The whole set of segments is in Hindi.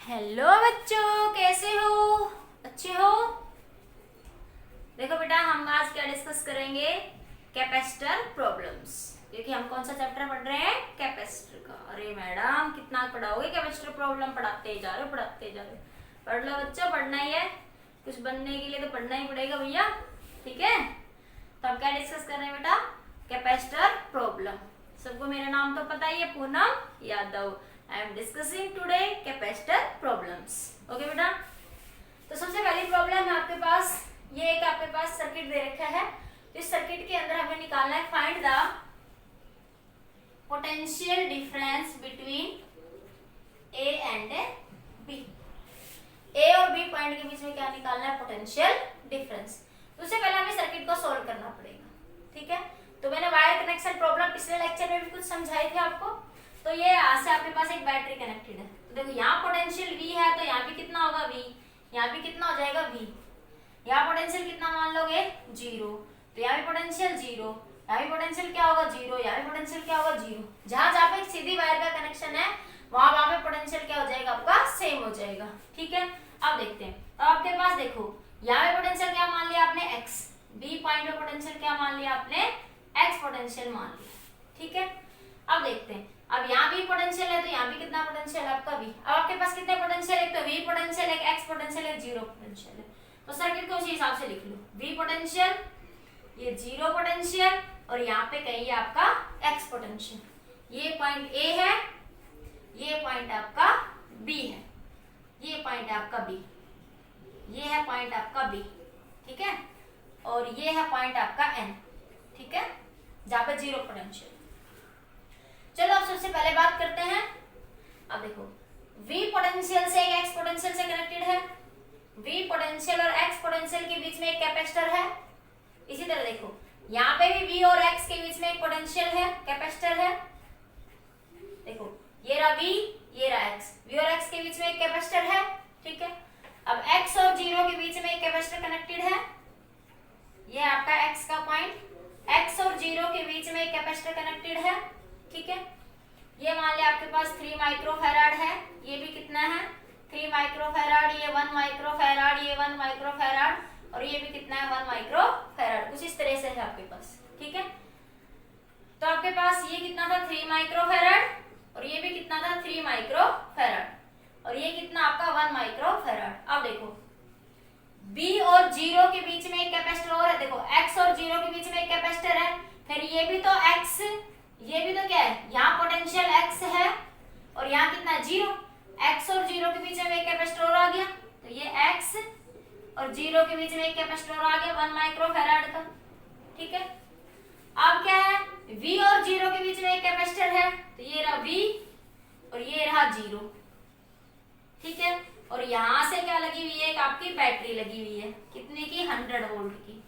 हेलो बच्चों, कैसे हो? अच्छे हो? देखो बेटा, हम आज क्या डिस्कस करेंगे? Capacitor problems. क्योंकि हम कौन सा चैप्टर पढ़ रहे हैं? कैपेसिटर का। अरे मैडम, कितना पढ़ाओगे? कैपेसिटर प्रॉब्लम पढ़ाते जा रहे हो, पढ़ाते जा रहे हो। पढ़ लो बच्चों, पढ़ना ही है। कुछ बनने के लिए तो पढ़ना ही पड़ेगा भैया, ठीक है? तो हम क्या डिस्कस कर रहे हैं बेटा? Capacitor problem. सबको मेरा नाम तो पता ही है, Poonam Yadav. I am discussing today capacitor problems. Okay बेटा, तो सबसे पहली प्रॉब्लम है आपके पास, ये एक आपके पास सर्किट दे रखा है। तो इस सर्किट के अंदर हमें निकालना है, find the potential difference between A and B. A और बी पॉइंट के बीच में क्या निकालना है? Potential difference. तो उससे पहले हमें सर्किट को सोल्व करना पड़ेगा, ठीक है? तो मैंने वायर कनेक्शन प्रॉब्लम पिछले लेक्चर में भी कुछ समझाए थे आपको। तो ये यहाँ से आपके पास एक बैटरी कनेक्टेड है। तो देखो, यहाँ पोटेंशियल V है, तो यहाँ भी कितना होगा V, यहाँ भी कितना हो जाएगा V। यहाँ पोटेंशियल कितना मान लोगे? 0। तो यहाँ भी पोटेंशियल 0, यहाँ भी पोटेंशियल क्या होगा? 0, यहाँ भी पोटेंशियल क्या होगा? 0। जहां जहां पे सीधी वायर का कनेक्शन है, वहां पे पोटेंशियल क्या हो जाएगा? आपका सेम हो जाएगा, ठीक है? अब देखते हैं। तो आपके पास देखो, यहाँ पे पोटेंशियल क्या मान लिया आपने? x। बी पॉइंट पे पोटेंशियल क्या मान लिया आपने? x पोटेंशियल मान लिया, ठीक है? अब देखते हैं, अब यहाँ भी पोटेंशियल है, तो यहाँ भी कितना पोटेंशियल है? आपका V। अब आपके पास कितने पोटेंशियल? एक तो V पोटेंशियल, एक x पोटेंशियल, एक 0 पोटेंशियल है। तो सर्किट को उसी हिसाब से लिख लो। V पोटेंशियल, ये 0 पोटेंशियल, और यहाँ पे कहीं आपका x पोटेंशियल। ये पॉइंट A है, ये पॉइंट आपका B है, ये पॉइंट आपका B, ये है पॉइंट आपका B, ठीक है? और ये है पॉइंट आपका N, ठीक है, जहाँ पे 0 पोटेंशियल। चलो अब सबसे पहले बात करते हैं। अब देखो, V पोटेंशियल से एक x पोटेंशियल से कनेक्टेड है। V पोटेंशियल और x पोटेंशियल के बीच में एक कैपेसिटर है। इसी तरह देखो, यहाँ पे भी V और x के बीच में एक पोटेंशियल है, कैपेसिटर है। देखो, ये रहा V, ये रहा x। V और x के बीच में एक कैपेसिटर है, ठीक है? अब x और 0 के बीच में एक कैपेसिटर कनेक्टेड है। ये आपका x का पॉइंट, x और 0 के बीच में एक कैपेसिटर कनेक्टेड है, ठीक है? ये मान लिया आपके पास 3 माइक्रोफैराड है। ये भी कितना है? 3 माइक्रोफैराड। ये 1 माइक्रोफैराड, ये 1 माइक्रोफैराड, और ये भी कितना है? 1 माइक्रोफैराड। कुछ इस तरह से है आपके पास, ठीक है? तो आपके पास ये कितना था? 3 माइक्रोफैराड, और ये भी कितना था? 3 माइक्रोफैराड, और ये कितना आपका? 1 माइक्रोफैराड। अब देखो, B और 0 के बीच में एक कैपेसिटर और है। देखो, x और 0 के बीच में एक कैपेसिटर है, फिर ये भी तो x, ये भी तो क्या है? यहाँ पोटेंशियल x है, और यहाँ कितना है? 0। x और 0 के बीच में एक कैपेसिटर और आ गया, तो ये x और 0 के बीच में एक कैपेसिटर और आ गया 1 माइक्रोफैराड का, ठीक है? अब क्या है? V और 0 के बीच में एक कैपेसिटर है, तो ये रहा V और ये रहा 0, ठीक है? और यहां से क्या लगी हुई है? एक आपकी बैटरी लगी हुई है, कितने की? 100 वोल्ट की।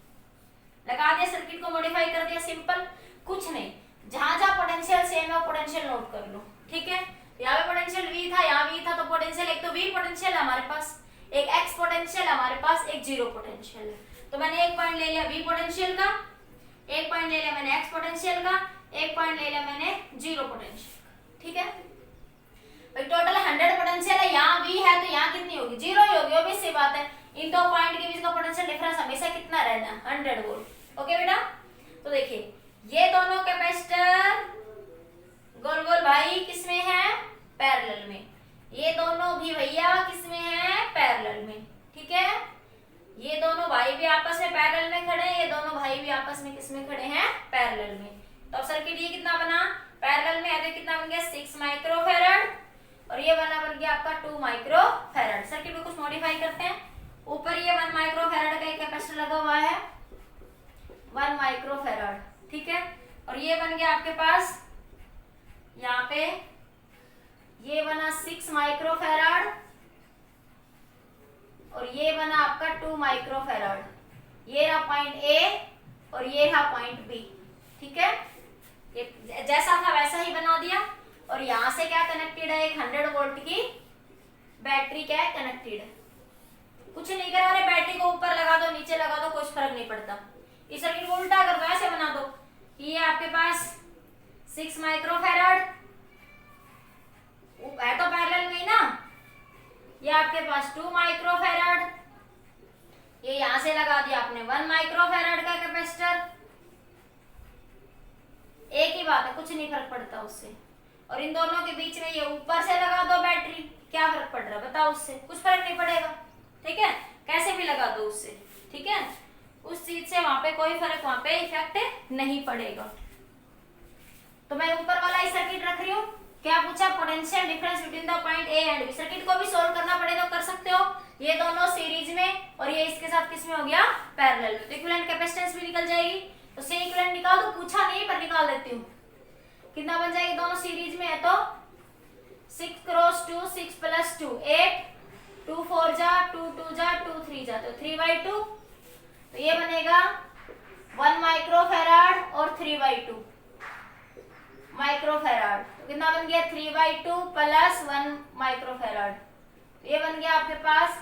लगा दिया, सर्किट को मॉडिफाई कर दिया, सिंपल, कुछ नहीं। जहां जहां पोटेंशियल सेम है, पोटेंशियल नोट कर लो, ठीक है? यहाँ पे पोटेंशियल V था, यहाँ V था, तो पोटेंशियल, एक तो V पोटेंशियल है हमारे पास, एक x पोटेंशियल हमारे पास, एक 0 पोटेंशियल है। तो मैंने एक पॉइंट ले लिया V पोटेंशियल का, एक पॉइंट ले लिया मैंने x पोटेंशियल का, एक पॉइंट ले लिया मैंने 0 पोटेंशियल का, ठीक है? टोटल 100 पोटेंशियल है। यहाँ V है, तो यहाँ कितनी होगी? 0 ही होगी, ऑब्वियस सी बात है। इन दो पॉइंट के बीच का पोटेंशियल डिफरेंस हमेशा कितना रहना है? 100 वोल्ट। ओके बेटा, तो देखिए, ये दोनों कैपेसिटर गोल गोल भाई किसमें है? पैरेलल में। ये दोनों भी भैया किसमें है? पैरेलल में, ठीक है? ये दोनों भाई भी आपस में पैरेलल में खड़े हैं, ये दोनों भाई भी आपस में किसमें खड़े हैं? पैरेलल में। तो सर्किट ये कितना बना? पैरेलल में है, तो कितना बन गया? 6 माइक्रोफैराड, और ये बन गया आपका 2 माइक्रोफैराड। सर्किट में कुछ मॉडिफाई करते हैं। ऊपर ये 1 माइक्रोफैराड का एक कैपेसिटर लगा हुआ है, 1 माइक्रोफैराड, ठीक है? और ये बन गया आपके पास, यहाँ पे ये बना 6 माइक्रोफैराड, और ये बना आपका 2 माइक्रोफैराड। ये रहा पॉइंट A और ये रहा पॉइंट B, ठीक है? ये जैसा था वैसा ही बना दिया। और यहाँ से क्या कनेक्टेड है? एक 100 वोल्ट की बैटरी क्या है? कनेक्टेड है। कुछ नहीं करा, अरे बैटरी को ऊपर लगा दो, नीचे लगा दो, कुछ फर्क नहीं पड़ता। इस सर्किट को उल्टा कर दो, ऐसे बना दो। ये आपके पास 6 माइक्रोफैराड है, तो पैरेलल में ही ना, आपके पास 2 माइक्रोफैराड, ये यहां से लगा दिया आपने 1 माइक्रोफैराड का कैपेसिटर। एक ही बात है, कुछ नहीं फर्क पड़ता उससे। और इन दोनों के बीच में ये ऊपर से लगा दो बैटरी, क्या फर्क पड़ रहा है बताओ? उससे कुछ फर्क नहीं पड़ेगा, ठीक है, कैसे भी लगा दो उससे, ठीक है, उस चीज से वहां पे कोई फर्क, वहां पे इफेक्ट नहीं पड़ेगा। तो मैं ऊपर वाला ही सर्किट रख रही हूँ। क्या पूछा? Potential difference between the point A and B. Circuit को भी सोल्व करना पड़ेगा, कर सकते हो। ये दोनों सीरीज में और ये इसके साथ किस में हो गया? पैरेलल में। तो इक्विवेलेंट कैपेसिटेंस भी निकल जाएगी। तो से इक्विवेलेंट निकाल दो, पूछा नहीं पर निकाल देती हूँ। कितना बन जाएगी? दोनों सीरीज में है तो 6 क्रॉस 2 6 प्लस 2 8, 2 4 जा 2 2 जा 2 3 जा, तो 3/2। तो ये बनेगा 1 माइक्रोफैराड और 3/2 माइक्रोफैराड। तो कितना बन गया? 3/2 प्लस 1 माइक्रोफैराड। तो ये बन गया आपके पास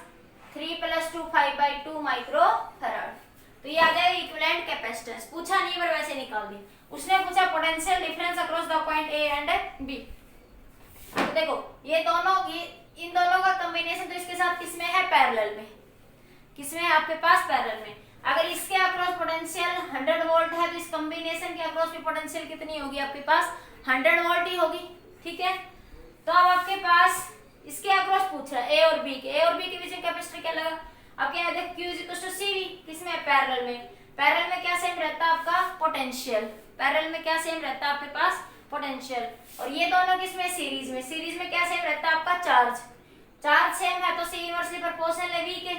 3 प्लस 2 5/2 माइक्रोफैराड। तो ये आ जाएगा इक्विवेलेंट कैपेसिटेंस। पूछा नहीं पर वैसे निकाल दी। उसने पूछा potential difference across the point A and B. तो देखो ये दोनों, इन दोनों का कॉम्बिनेशन तो इसके साथ किसमें है? पैरेलल में। किसमें है? आपके पास पैरेलल में। अगर इसके अक्रॉस पोटेंशियल 100 वोल्ट है तो इस कॉम्बिनेशन के अक्रॉस भी पोटेंशियल कितनी होगी? आपके पास 100 वोल्ट ही होगी, ठीक है। तो अब आपके पास इसके अक्रॉस पूछ रहा है ए और बी के, ए और बी के बीच में कैपेसिटर क्या लगा? अब क्या है? देखो Q = CV, किसमें? पैरेलल में। पैरेलल में क्या सेम रहता है आपका? पोटेंशियल। पैरेलल में क्या सेम रहता है आपके पास? पोटेंशियल। और ये दोनों किसमें? सीरीज में। सीरीज में क्या सेम रहता है आपका? चार्ज। चार्ज सेम है तो C इनवर्सली प्रोपोर्शनल है V के।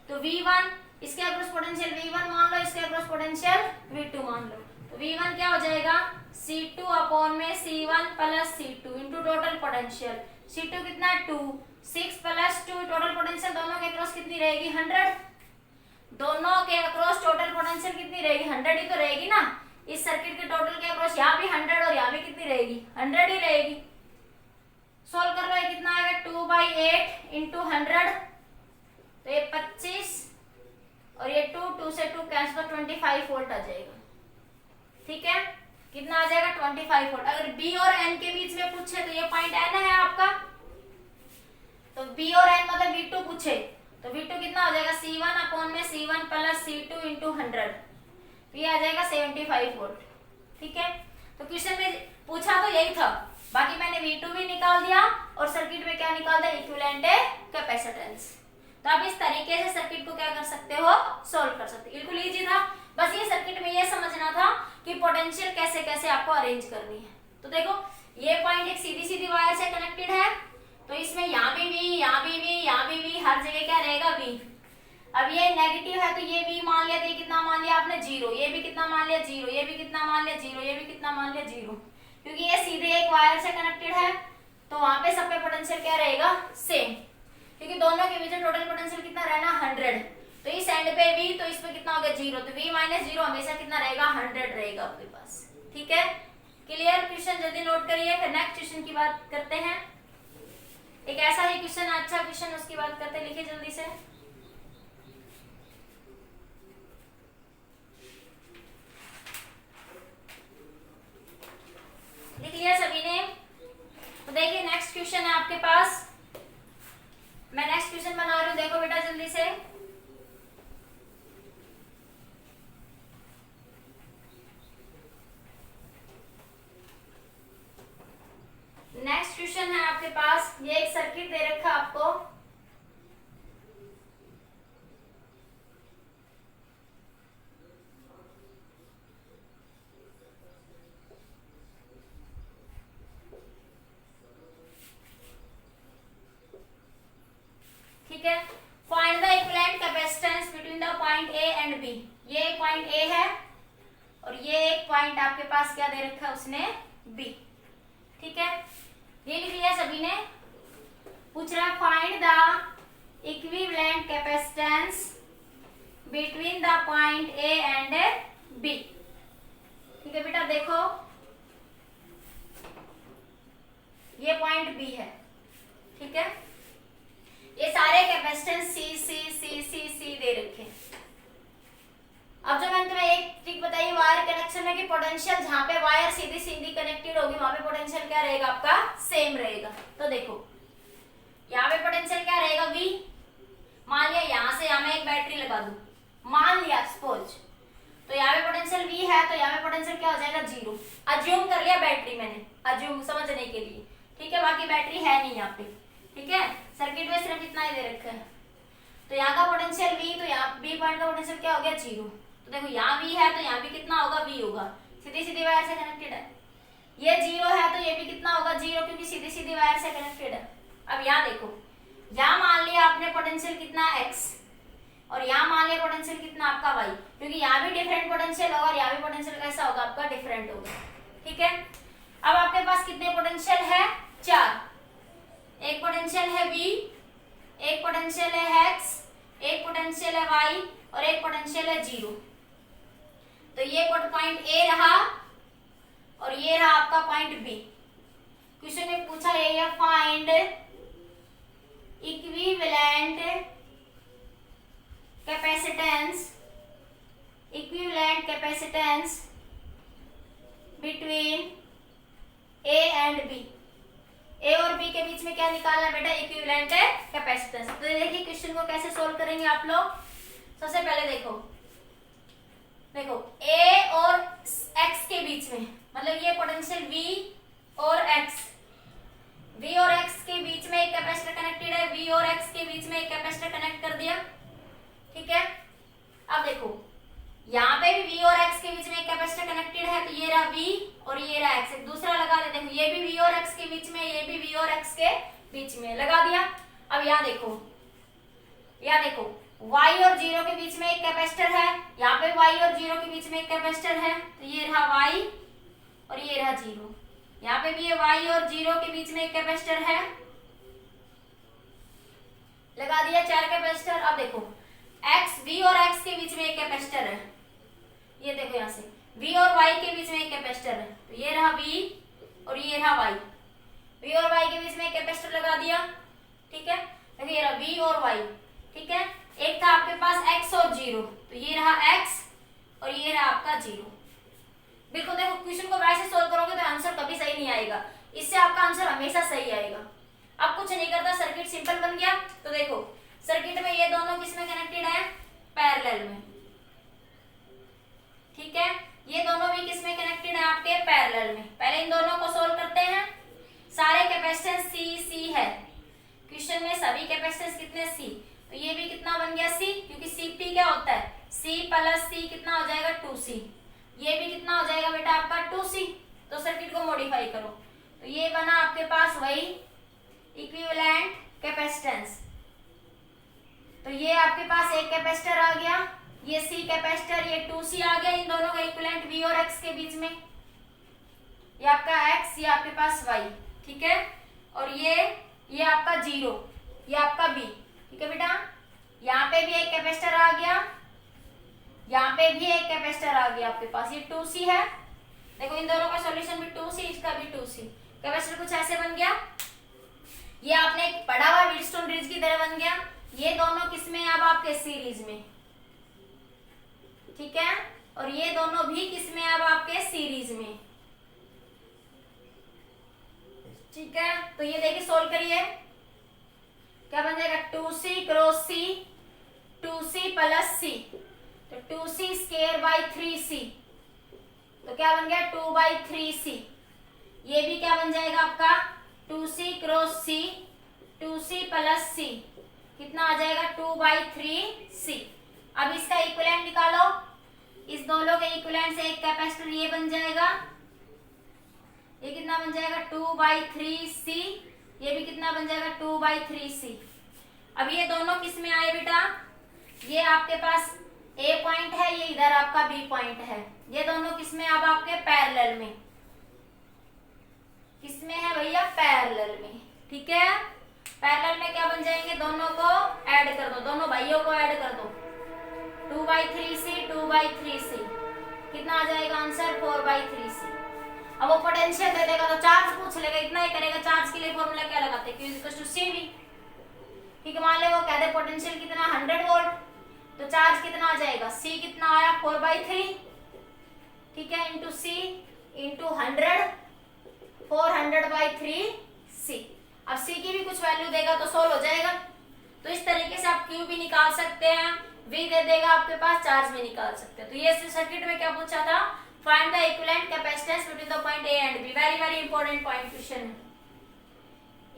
तो V1 इसके अक्रॉस पोटेंशियल V1 मान लो, इसके अक्रॉस पोटेंशियल V2 मान लो। तो V1 क्या हो जाएगा? C2 अपॉन में C1 plus C2 into total potential. C2 कितना है? 2 6 प्लस 2 टोटल पोटेंशियल दोनों के अक्रॉस कितनी रहेगी? 100। दोनों के अक्रॉस टोटल पोटेंशियल कितनी रहेगी? 100 ही तो रहेगी ना। इस सर्किट के टोटल के अक्रॉस यहाँ भी 100 और यहाँ भी कितनी रहेगी? 100 ही रहेगी। सोल्व कर लो, ये कितना आएगा? 2/8 इंटू 100, तो ये 25 और ये 2 से 2 कैंसिल, 25 वोल्ट आ जाएगा, ठीक है। कितना आ जाएगा? 25 वोल्ट। अगर बी और एन के बीच में पूछे तो ये पॉइंट एन है आपका, तो बी और एन मतलब V2 पूछे तो V2 कितना हो जाएगा? C1 अपॉन में C1 प्लस C2 इंटू 100, तो ये आ जाएगा 75 वोल्ट, ठीक है। तो क्वेश्चन में पूछा तो यही था, बाकी मैंने V2 भी निकाल दिया और सर्किट में क्या निकाल दिया? Equivalent capacitance. तो आप इस तरीके से सर्किट को क्या कर सकते हो? सोल्व कर सकते हो। बिल्कुल इजी था। बस ये सर्किट में ये समझना था कि पोटेंशियल कैसे कैसे आपको अरेंज करनी है। तो देखो ये पॉइंट एक सीधी सीधी वायर से कनेक्टेड है, तो इसमें यहाँ भी V, यहाँ भी V, यहाँ भी V, हर जगह क्या रहेगा? V। अब ये नेगेटिव है तो ये V मान लिया, तो ये कितना मान लिया आपने? 0। ये भी कितना मान लिया? 0। ये भी कितना मान लिया? 0। ये भी कितना मान लिया? 0। क्योंकि ये सीधे एक वायर से कनेक्टेड है तो वहां पे सब पे पोटेंशियल क्या रहेगा? सेम। क्योंकि दोनों के बीच टोटल पोटेंशियल कितना रहना? 100। तो इस एंड पे V, तो इस पे कितना हो गया? 0। तो V माइनस 0 हमेशा कितना रहेगा? 100 रहेगा आपके पास, ठीक है। क्लियर? क्वेश्चन जल्दी नोट करिए, फिर नेक्स्ट क्वेश्चन की बात करते हैं। एक ऐसा ही क्वेश्चन, अच्छा क्वेश्चन, उसकी बात करते हैं। लिखिए जल्दी से। लिख लिया सभी ने? तो देखिए नेक्स्ट क्वेश्चन है आपके पास। मैं नेक्स्ट क्वेश्चन बना रही हूँ, देखो बेटा जल्दी से। नेक्स्ट क्वेश्चन है आपके पास, ये एक सर्किट दे रखा आपको। ठीक है, find the equivalent capacitance between the point A and B. ये एक पॉइंट ए है और ये एक पॉइंट आपके पास क्या दे रखा है उसने? बी, ठीक है। ये लिख लिया सभी ने? पूछ रहा है find the equivalent capacitance between the point A and B. ठीक है बेटा, देखो ये पॉइंट बी है, ठीक है। ये सारे कैपेसिटेंस सी सी सी सी सी दे रखे। अब जो मैंने तुम्हें एक ट्रिक बताई वायर कनेक्शन में कि पोटेंशियल जहां पे वायर सीधी सीधी कनेक्टेड होगी वहां पे पोटेंशियल क्या रहेगा? आपका सेम रहेगा। तो देखो यहाँ पे पोटेंशियल क्या रहेगा? V आपकी बैटरी है नहीं यहाँ पे, ठीक है, सर्किट में सिर्फ इतना ही दे रखा है। तो यहाँ का पोटेंशियल V, तो यहाँ B पॉइंट का पोटेंशियल क्या हो गया 0। तो देखो यहाँ V है तो यहाँ भी कितना होगा V होगा, सीधी सीधी वायर से कनेक्टेड है। ये 0 है तो ये भी कितना होगा 0, क्योंकि सीधी सीधी वायर से कनेक्टेड है। अब यहाँ देखो, यहाँ मान लिया आपने पोटेंशियल कितना x और यहाँ मान लिया पोटेंशियल कितना आपका y, क्योंकि यहाँ भी डिफरेंट पोटेंशियल होगा और यहाँ भी पोटेंशियल कैसा होगा आपका डिफरेंट होगा, ठीक है। अब आपके पास कितने पोटेंशियल है 4। एक पोटेंशियल है v, एक पोटेंशियल है x, एक पोटेंशियल है y और एक पोटेंशियल है 0। तो ये पॉइंट A रहा और ये रहा आपका पॉइंट B। क्वेश्चन में पूछा है find equivalent capacitance between A and B। A और B के बीच में क्या निकालना है बेटा, इक्विवेलेंट कैपेसिटेंस। तो देखिए क्वेश्चन को कैसे सोल्व करेंगे आप लोग। सबसे पहले देखो A और X के बीच में, मतलब ये पोटेंशियल V और X के बीच में एक कैपेसिटर कनेक्टेड है, V और X के बीच में एक कैपेसिटर कनेक्ट कर दिया, ठीक है। अब देखो यहाँ पे भी V और X के बीच में एक कैपेसिटर कनेक्टेड है, तो ये रहा V और ये रहा X। एक दूसरा लगा देते हैं, ये भी V और X के बीच में, ये भी V और X के बीच में लगा दिया। अब यहाँ देखो Y और 0 के बीच में एक कैपेसिटर है, यहाँ पे Y और 0 के बीच में एक कैपेसिटर है, तो ये रहा Y और ये रहा 0। यहाँ पे भी ये Y और 0 के बीच में एक कैपेसिटर है, लगा दिया 4 कैपेसिटर। अब देखो V और X के बीच में एक कैपेसिटर है, ये देखो यहाँ से V और Y के बीच में एक कैपेसिटर है, तो ये रहा V और ये रहा Y। V और Y के बीच में एक कैपेसिटर लगा दिया, ठीक है। देखो ये रहा V और Y, ठीक है। एक था आपके पास X और 0, तो ये रहा X और ये रहा आपका 0। बिल्कुल देखो क्वेश्चन को वैसे सोल्व करोगे तो आंसर कभी सही नहीं आएगा, इससे आपका आंसर हमेशा सही आएगा। अब कुछ नहीं करता, सर्किट सिंपल बन गया। तो देखो सर्किट में ये दोनों किसमें कनेक्टेड है, पैरेलल में, ठीक है। ये दोनों भी किसमें कनेक्टेड है आपके पैरेलल में। पहले इन दोनों को सोल्व करते हैं। सारे कैपेसिटेंस C है, क्वेश्चन में सभी कैपेसिटेंस कितने C, तो ये भी कितना बन गया C, क्योंकि CP क्या होता है C प्लस C कितना हो जाएगा 2C। ये भी कितना हो जाएगा बेटा आपका 2C। तो सर्किट को मॉडिफाई करो, तो ये बना आपके पास वही इक्विवेलेंट कैपेसिटेंस। तो ये आपके पास एक कैपेसिटर आ गया, ये C कैपेसिटर, ये 2C आ गया, इन दोनों का इक्विवेलेंट V और X के बीच में, ये आपका X, ये आपके पास Y, ठीक है। और ये आपका 0, ये आपका B, ठीक है बेटा। यहाँ पे भी एक कैपेसिटर आ गया, यहाँ पे भी एक कैपेसिटर आ गया आपके पास, ये 2C है। देखो इन दोनों का सॉल्यूशन भी 2C, इसका भी 2C। कैपेसिटर कुछ ऐसे बन गया, ये आपने एक पढ़ा हुआ व्हीटस्टोन ब्रिज की तरह बन गया। ये दोनों किसमें अब आपके सीरीज में, ठीक है। और ये दोनों भी किसमें अब आपके सीरीज में, ठीक है। तो ये देखिए सोल्व करिए, क्या बन जाएगा 2C cross C, 2C plus C, तो 2C स्क्वायर बाई 3C, तो क्या बन गया 2/3C। ये भी क्या बन जाएगा आपका 2C cross C, 2C plus C, कितना आ जाएगा 2/3C। अब इसका इक्विवेलेंट निकालो, इस दोनों के इक्विवेलेंट से एक कैपेसिटर ये बन जाएगा, ये कितना बन जाएगा 2/3C, ये भी कितना बन जाएगा 2/3C। अब ये दोनों किस में आए बेटा, ये आपके पास A पॉइंट है, ये इधर आपका B पॉइंट है, ये दोनों किस में अब आपके पैरेलल में, किसमें है भैया पैरेलल में, ठीक है। पैरेलल में क्या बन जाएंगे, दोनों को ऐड कर दो, दोनों भाइयों को ऐड कर दो, 2/3C 2/3C, कितना आ जाएगा आंसर 4/3C। अब वो पोटेंशियल दे देगा तो चार्ज पूछ लेगा, इतना ही करेगा। चार्ज के लिए फॉर्मूला क्या लगाते हैं, Q=CV, ठीक है। मान ले वो कह दे पोटेंशियल कितना 100 वोल्ट, तो चार्ज कितना आ जाएगा, C कितना आया 4/3, ठीक है, इंटू C इंटू 100, 400/3C। अब C की भी कुछ वैल्यू देगा तो सोल्व हो जाएगा। तो इस तरीके से आप Q भी निकाल सकते हैं, V दे देगा आपके पास, चार्ज भी निकाल सकते हैं। तो ये सर्किट में क्या पूछा था, find the equivalent capacitance between the point A and B। Very very important point question है,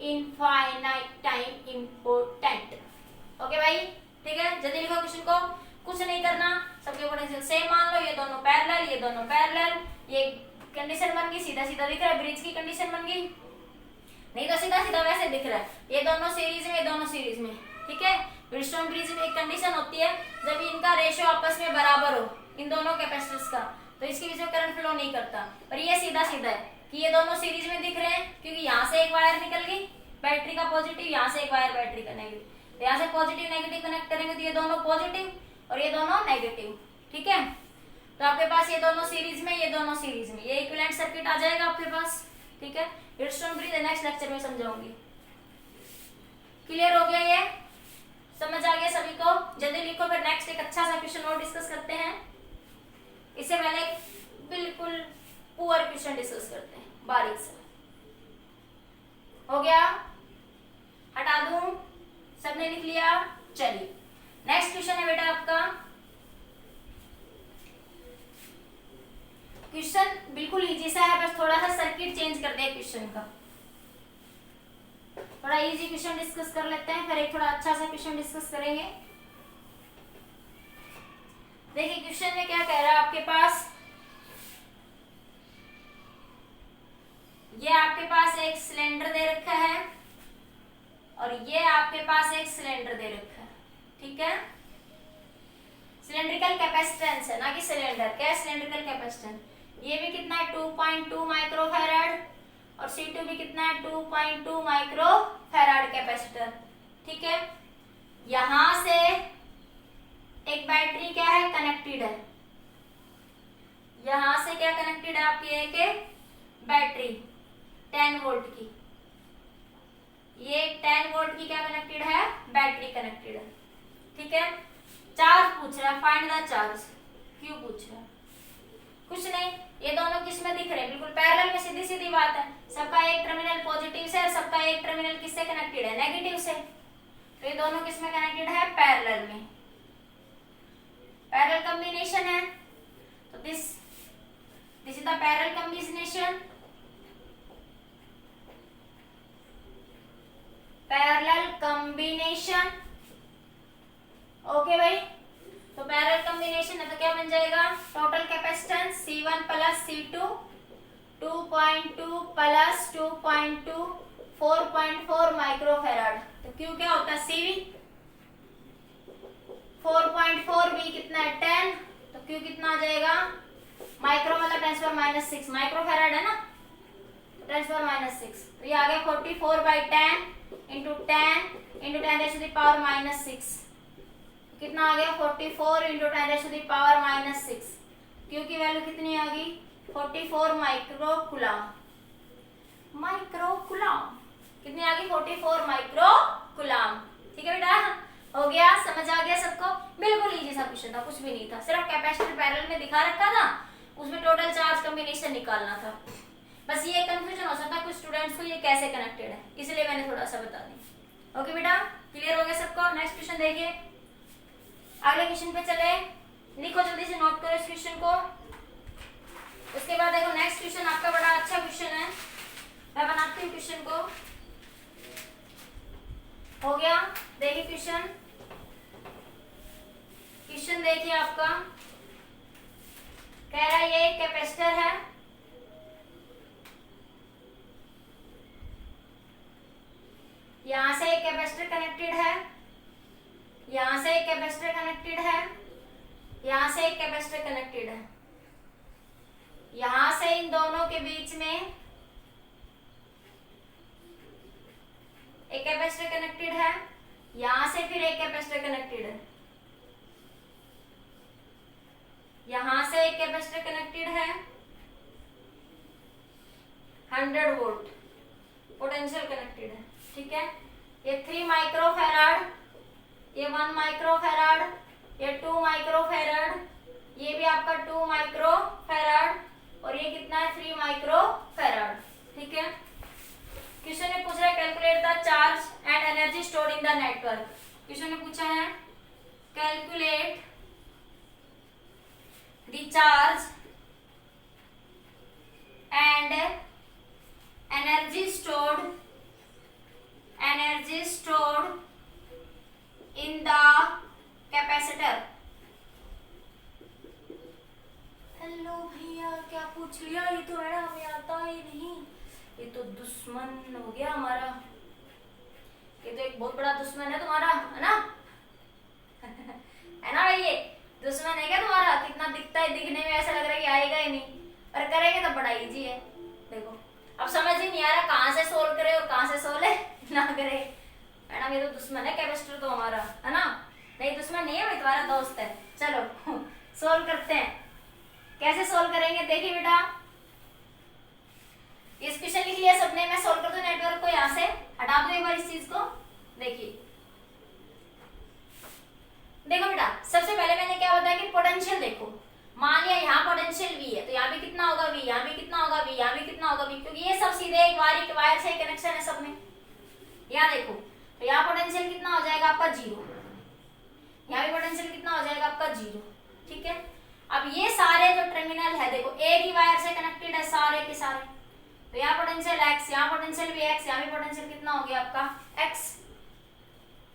इनफाइनाइट टाइम इम्पोर्टेंट। ओके भाई, ठीक है, जल्दी लिखो क्वेश्चन को, कुछ नहीं करना, सबके पोटेंशियल सेम मान लो, ये दोनों पैरेलल, ये दोनों पैरेलल, ये कंडीशन बन गई, सीधा सीधा दिख रहा है, ब्रिज की कंडीशन बन गई, नहीं तो सीधा सीधा वैसे दिख रहा है, ये दोनों सीरीज में, ये दोनों सीरीज में, ठीक है। व्हीटस्टोन ब्रिज में एक कंडीशन होती है जब इनका रेशियो आपस में बराबर हो, इन दोनों कैपेसिटर्स का, तो इसके बीच में करंट फ्लो नहीं करता। पर ये सीधा सीधा है कि ये दोनों सीरीज में दिख रहे हैं, क्योंकि यहाँ से एक वायर निकल गई बैटरी का पॉजिटिव, यहाँ से एक वायर बैटरी का नेगेटिव, तो यहाँ से पॉजिटिव नेगेटिव कनेक्ट करेंगे तो ये दोनों पॉजिटिव और ये दोनों नेगेटिव, ठीक है। तो आपके पास ये दोनों सीरीज में, ये दोनों सीरीज में, ये इक्विवेलेंट सर्किट आ जाएगा आपके पास, ठीक है। व्हीटस्टोन ब्रिज नेक्स्ट लेक्चर में समझाऊंगी। क्लियर हो गया, ये समझ आ गया सभी को? जल्दी लिखो, फिर नेक्स्ट एक अच्छा सा क्वेश्चन और डिस्कस करते हैं। इससे पहले बिल्कुल पुअर क्वेश्चन डिस्कस करते हैं बारीक से। हो गया, हटा दूं, सबने लिख लिया? चलिए नेक्स्ट क्वेश्चन है बेटा आपका, क्वेश्चन बिल्कुल इजी सा है, बस थोड़ा सा सर्किट चेंज कर दे क्वेश्चन का, थोड़ा इजी क्वेश्चन डिस्कस कर लेते हैं, फिर एक थोड़ा अच्छा सा क्वेश्चन डिस्कस करेंगे। देखिए क्वेश्चन में क्या कह रहा है आपके पास, ये आपके पास एक सिलेंडर दे रखा है और ये आपके पास एक सिलेंडर दे रखा है, ठीक है। सिलेंड्रिकल कैपेसिटेंस है, ना कि सिलेंडर, क्या है सिलेंड्रिकल कैपेसिटेंस। ये भी कितना है 2.2 माइक्रोफैराड और C2 भी कितना है 2.2 माइक्रोफैराड कैपेसिटर, ठीक है। यहां से एक बैटरी क्या है कनेक्टेड है, यहां से क्या कनेक्टेड है आपकी एक बैटरी 10 वोल्ट की, ये 10 वोल्ट की क्या कनेक्टेड है, बैटरी कनेक्टेड है, ठीक है। चार्ज पूछ रहा है, फाइंड द चार्ज, क्यों पूछ रहा है, कुछ नहीं, ये दोनों किस में दिख रहे हैं, बिल्कुल पैरेलल में, सीधी सीधी बात है, सबका एक टर्मिनल पॉजिटिव से और सबका एक टर्मिनल किससे कनेक्टेड है, नेगेटिव से, तो ये दोनों किस में कनेक्टेड है, पैरेलल में, पैरेलल कॉम्बिनेशन है, तो this is the parallel combination, parallel combination, okay भाई। तो पैरेलल कॉम्बिनेशन है तो क्या बन जाएगा, total capacitance C1 plus C2 2.2 plus 2.2 4.4 microfarad, तो Q क्या होता है CV, 4.4 भी कितना है 10, तो Q कितना आ जाएगा, माइक्रो मतलब 10⁻⁶ माइक्रोफैराड है ना, 10⁻⁶, तो ये आ गया 44/10 इंटू 10 कितना आ गया 44 इंटू 10⁻⁶, क्यू की वैल्यू कितनी आ गई 44 माइक्रोकुलम, कितनी आ गई 44 माइक्रोकुलम, ठीक है बेटा, हो गया, समझ आ गया सबको, बिल्कुल इजी सा क्वेश्चन था, कुछ भी नहीं था, सिर्फ कैपेसिटर पैरेलल में दिखा रखा था, उसमें टोटल चार्ज कॉम्बिनेशन निकालना था, बस ये कंफ्यूजन हो सकता है कुछ स्टूडेंट्स को ये कैसे कनेक्टेड है, इसलिए मैंने थोड़ा सा बता दी। ओके बेटा, क्लियर हो गया सबको? नेक्स्ट क्वेश्चन देखिए, अगले क्वेश्चन पे चले, लिखो जल्दी से, नोट करो इस क्वेश्चन को। उसके बाद देखो नेक्स्ट क्वेश्चन आपका बड़ा अच्छा क्वेश्चन है, मैं बनाती हूँ क्वेश्चन को, हो गया। देखिए क्वेश्चन देखिए आपका, कह रहा है ये एक कैपेसिटर है, यहां से एक कैपेसिटर कनेक्टेड है, यहां से एक कैपेसिटर कनेक्टेड है, यहां से एक कैपेसिटर कनेक्टेड है, यहां से इन दोनों के बीच में एक कैपेसिटर कनेक्टेड है, यहां से फिर एक कैपेसिटर कनेक्टेड है, यहां से एक कैपेसिटर कनेक्टेड है, 100 वोल्ट पोटेंशियल कनेक्टेड है, ठीक है। ये 3 माइक्रोफैराड, ये 1 माइक्रोफैराड, ये 2 माइक्रोफैराड, ये भी आपका 2 माइक्रोफैराड और ये कितना है 3 माइक्रोफैराड, ठीक है। क्वेश्चन ने पूछा है calculate the charge and energy stored in the network, question ने पूछा है calculate the charge and energy stored energy stored in the capacitor. Hello भैया, क्या पूछ लिया? ये तो मैडम हमें आता ही नहीं, ये तो दुश्मन हो गया हमारा, ये तो एक बहुत बड़ा दुश्मन है तुम्हारा, है ना? है ना भाई, ये दुश्मन है क्या तुम्हारा? कितना दिखता है, दिखने में ऐसा लग रहा है कि आएगा ही नहीं, और करेंगे तो बड़ा इजी है। देखो अब समझ ही नहीं आ रहा कहाँ से सोल्व करे और कहाँ से सोल्व ना करे। मैडम ये तो दुश्मन है कैपेसिटर तो हमारा, है ना? नहीं दुश्मन नहीं है भाई, तुम्हारा दोस्त है। चलो सोल्व करते हैं। कैसे सोल्व करेंगे देखिए बेटा, इस क्वेश्चन लिख लिया सबने, मैं सोल्व कर दूं नेटवर्क को, यहाँ से हटा दो एक बार इस चीज को। देखिए देखो बेटा, सबसे पहले मैंने क्या बताया कि पोटेंशियल देखो, मान लिया यहाँ पोटेंशियल V है तो यहाँ भी कितना होगा V, यहाँ भी कितना होगा V, यहाँ भी कितना होगा V, क्योंकि ये सब सीधे एक वायर से कनेक्शन है सब में। यहाँ देखो तो यहाँ पोटेंशियल कितना हो जाएगा आपका 0, यहाँ भी पोटेंशियल कितना हो जाएगा आपका 0। ठीक है, अब ये सारे जो टर्मिनल है देखो एक ही वायर से कनेक्टेड है सारे के सारे, तो यहाँ पोटेंशियल x, यहाँ पोटेंशियल भी x, यहाँ भी पोटेंशियल कितना हो गया आपका x।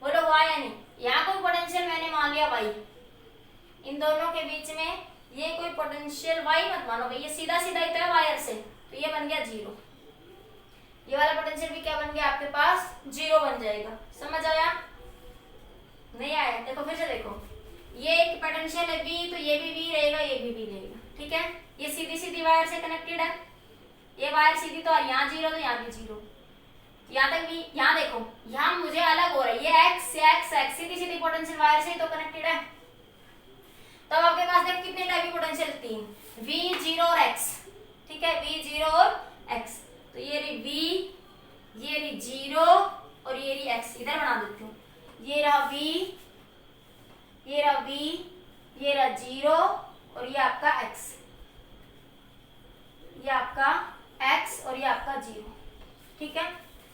बोलो y या नहीं? यहाँ कोई पोटेंशियल मैंने मान लिया y, इन दोनों के बीच में ये कोई पोटेंशियल y मत मानो भाई, ये सीधा सीधा ही तो है वायर से, तो ये बन गया 0। ये वाला पोटेंशियल भी क्या बन गया आपके पास? 0 बन जाएगा। समझ आया? नहीं आया? देखो फिर से देखो, ये एक पोटेंशियल है V, तो ये भी V रहेगा, ये भी V रहेगा। ठीक है, ये सीधी सीधी वायर से कनेक्टेड है, ये वायर सीधी तो यहाँ 0 तो यहाँ भी 0, यहाँ तक भी। यहाँ देखो यहाँ मुझे अलग हो रहा है, ये x सीधी सीधी पोटेंशियल वायर से ही तो कनेक्टेड है। तो अब आपके पास देखो कितने टाइप की पोटेंशियल? 3, V, 0 और x। ठीक है, V, 0 और x, तो ये रही V, ये रही 0 और ये रही x। इधर बना देती हूँ, ये रहा V, ये रहा V, ये रहा 0 और ये आपका x, ये आपका x और ये आपका 0। ठीक है,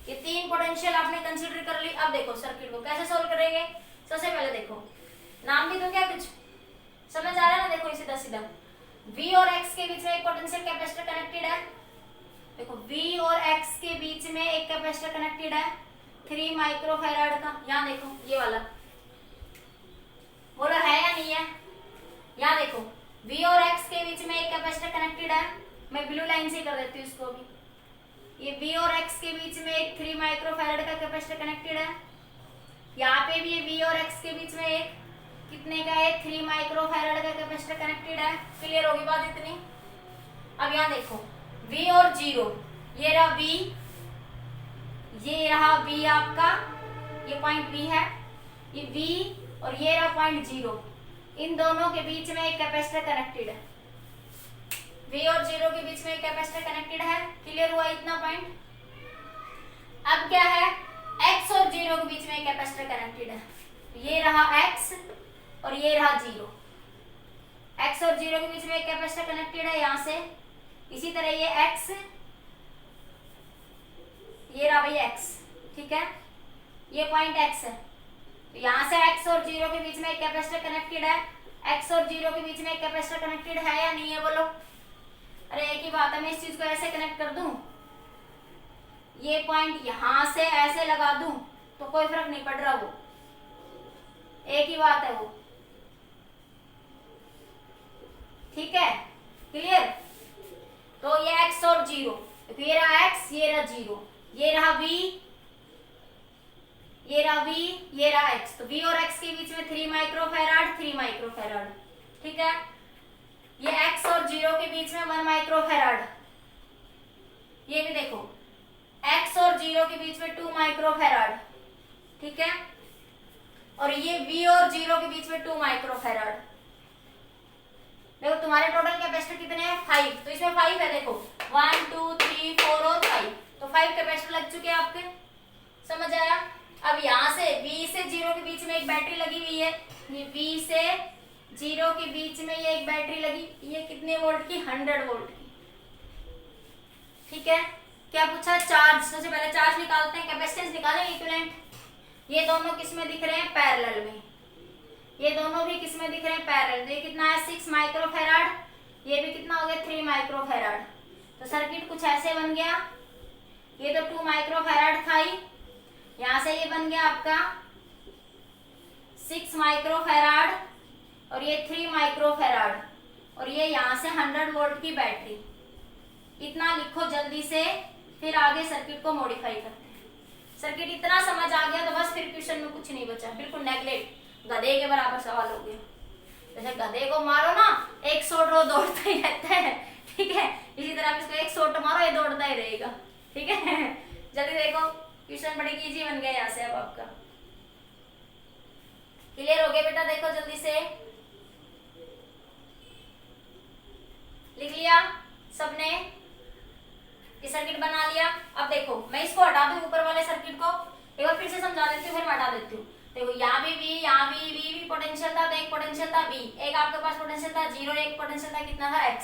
ये 3 पोटेंशियल आपने कंसीडर कर ली। अब देखो सर्किट को कैसे सोल्व करेंगे। सबसे पहले देखो, नाम भी तो क्या कुछ समझ आ रहा है ना? देखो इसे सीधा सीधा V और x के बीच में एक पोटेंशियल कैपेसिटर कनेक्टेड है। देखो V और x के बीच में एक कैपेसिटर कनेक्टेड है 3 माइक्रोफैराड का। यहाँ देखो ये वाला, बोलो है या नहीं है? यहाँ देखो V और x के बीच में एक कैपेसिटर कनेक्टेड है, मैं ब्लू लाइन से कर देती हूँ इसको भी। ये V और x के बीच में एक 3 माइक्रोफैराड का कैपेसिटर कनेक्टेड है। यहाँ पे भी ये V और x के बीच में एक कितने का है? 3 माइक्रोफैराड का कैपेसिटर कनेक्टेड है। क्लियर होगी बात इतनी? अब यहाँ देखो V और 0, ये रहा V, ये रहा V आपका, ये पॉइंट V है, ये V और ये रहा पॉइंट 0, इन दोनों के बीच में एक कैपेसिटर कनेक्टेड है। V और 0 के बीच में एक कैपेसिटर कनेक्टेड है। क्लियर हुआ इतना पॉइंट? अब क्या है? X और 0 के बीच में एक कैपेसिटर कनेक्टेड है, ये रहा X और ये रहा 0। X और 0 के बीच में एक कैपेसिटर कनेक्टेड है यहाँ से, इसी तरह ये X, ये रहा भाई X। ठीक है, ये पॉइंट X है, तो यहाँ से X और 0 के बीच में एक कैपेसिटर कनेक्टेड है। X और 0 के बीच में एक कैपेसिटर कनेक्टेड है या नहीं है? बोलो। अरे एक ही बात है, मैं इस चीज को ऐसे कनेक्ट कर दूं, ये पॉइंट यहां से ऐसे लगा दूं तो कोई फर्क नहीं पड़ रहा, वो एक ही बात है वो। ठीक है, क्लियर? तो ये x और 0, तो ये रहा x, ये रहा 0, ये रहा v, ये रहा v, ये रहा x, तो v और x के बीच में 3 माइक्रोफैराड 3 माइक्रोफैराड। ठीक है, ये x और 0 के बीच में 1 माइक्रोफैराड, ये भी देखो x और 0 के बीच में 2 माइक्रोफैराड। ठीक है, और ये v और 0 के बीच में 2 माइक्रोफैराड। देखो तुम्हारे टोटल कैपेसिटर कितने हैं? 5, तो इसमें 5 है। देखो 1 2 3 4 और 5, तो 5 कैपेसिटर लग चुके हैं आपके। समझ आया? अब यहाँ से V से 0 के बीच में एक बैटरी लगी हुई है, ये V से 0 के बीच में ये एक बैटरी लगी, ये कितने वोल्ट की? 100 वोल्ट की। ठीक है, क्या पूछा? चार्ज। सबसे पहले चार्ज निकालते हैं, कैपेसिटेंस निकालेंगे इक्विवेलेंट। ये दोनों किस में दिख रहे हैं? पैरेलल में। ये दोनों भी किस में दिख रहे हैं? पैरेलल। ये कितना है? 6 माइक्रोफैराड, ये भी कितना हो गया? 3 माइक्रोफैराड। तो सर्किट कुछ ऐसे बन गया, ये तो 2 माइक्रोफैराड था ही, यहाँ से ये बन गया आपका 6 माइक्रोफैराड और ये 3 माइक्रोफैराड और ये यहाँ से 100 वोल्ट की बैटरी। इतना लिखो जल्दी से, फिर आगे सर्किट को मॉडिफाई करते हैं। सर्किट इतना समझ आ गया तो बस फिर क्वेश्चन में कुछ नहीं बचा, बिल्कुल नेगलेक्ट, गधे के बराबर सवाल हो गया। जैसे गधे को मारो ना, एक शॉट वो दौड़ता ही रहता है, ठीक है, इसी तरह इसको एक शॉट मारो ये दौड़ता ही रहेगा, ठीक है। जल्दी देखो, क्वेश्चन बड़ी इजी बन गया यहाँ से। अब आपका क्लियर हो गया बेटा? देखो जल्दी से, लिख लिया सबने? ये सर्किट बना लिया। अब देखो मैं इसको हटा दूं ऊपर वाले सर्किट को, एक बार फिर से समझा देती हूँ, फिर हटा देती हूँ। देखो यहाँ भी V, यहाँ भी पोटेंशियल था, तो एक पोटेंशियल था V, एक आपके पास पोटेंशियल था 0, एक पोटेंशियल था कितना था X,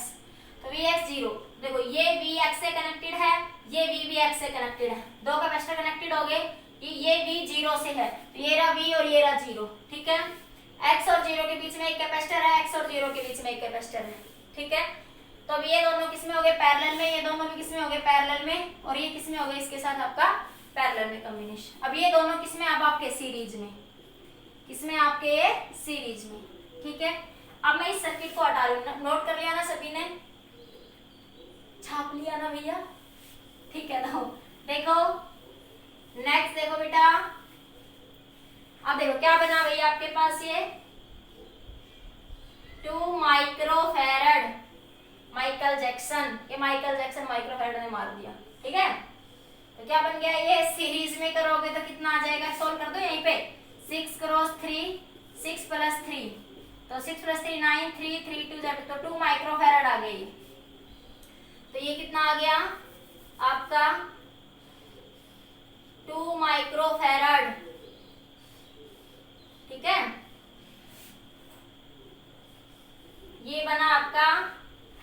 तो Vx 0। देखो ये Vx से कनेक्टेड है, ये Vx से कनेक्टेड है, दो कैपेसिटर कनेक्टेड हो गए। ये V 0 से है, तो ये रहा V और ये रहा 0, ठीक है। X और 0 के बीच में एक कैपेसिटर है, X और 0 के बीच में एक कैपेसिटर है, ठीक है। तो अब ये दोनों किसमें हो गए? पैरेलल में। ये दोनों भी किसमें हो गए? पैरेलल में। और ये किसमें हो गए? इसके साथ आपका पैरेलल में कॉम्बिनेशन। अब ये दोनों किसमें? अब आपके सीरीज में। किसमें? आपके सीरीज में, ठीक है। अब मैं इस सर्किट को हटा रही हूँ, नोट कर लिया ना सभी ने? छाप लिया ना भैया? ठीक है ना। देखो नेक्स्ट, देखो बेटा, अब देखो क्या बना भैया आपके पास, ये 2 माइक्रोफैरड माइकल जैक्सन, ये माइकल जैक्सन माइक्रोफैरड ने मार दिया, ठीक है। तो क्या बन गया? ये सीरीज में करोगे तो कितना आ जाएगा? सोल्व कर दो यहीं पे। 6 क्रॉस 3, 6 प्लस 3, तो 6 प्लस 3 9, 3 3 2 Z, तो 2 माइक्रोफैरड आ गई। तो ये कितना आ गया आपका? 2 माइक्रोफैरड, ठीक है। ये बना आपका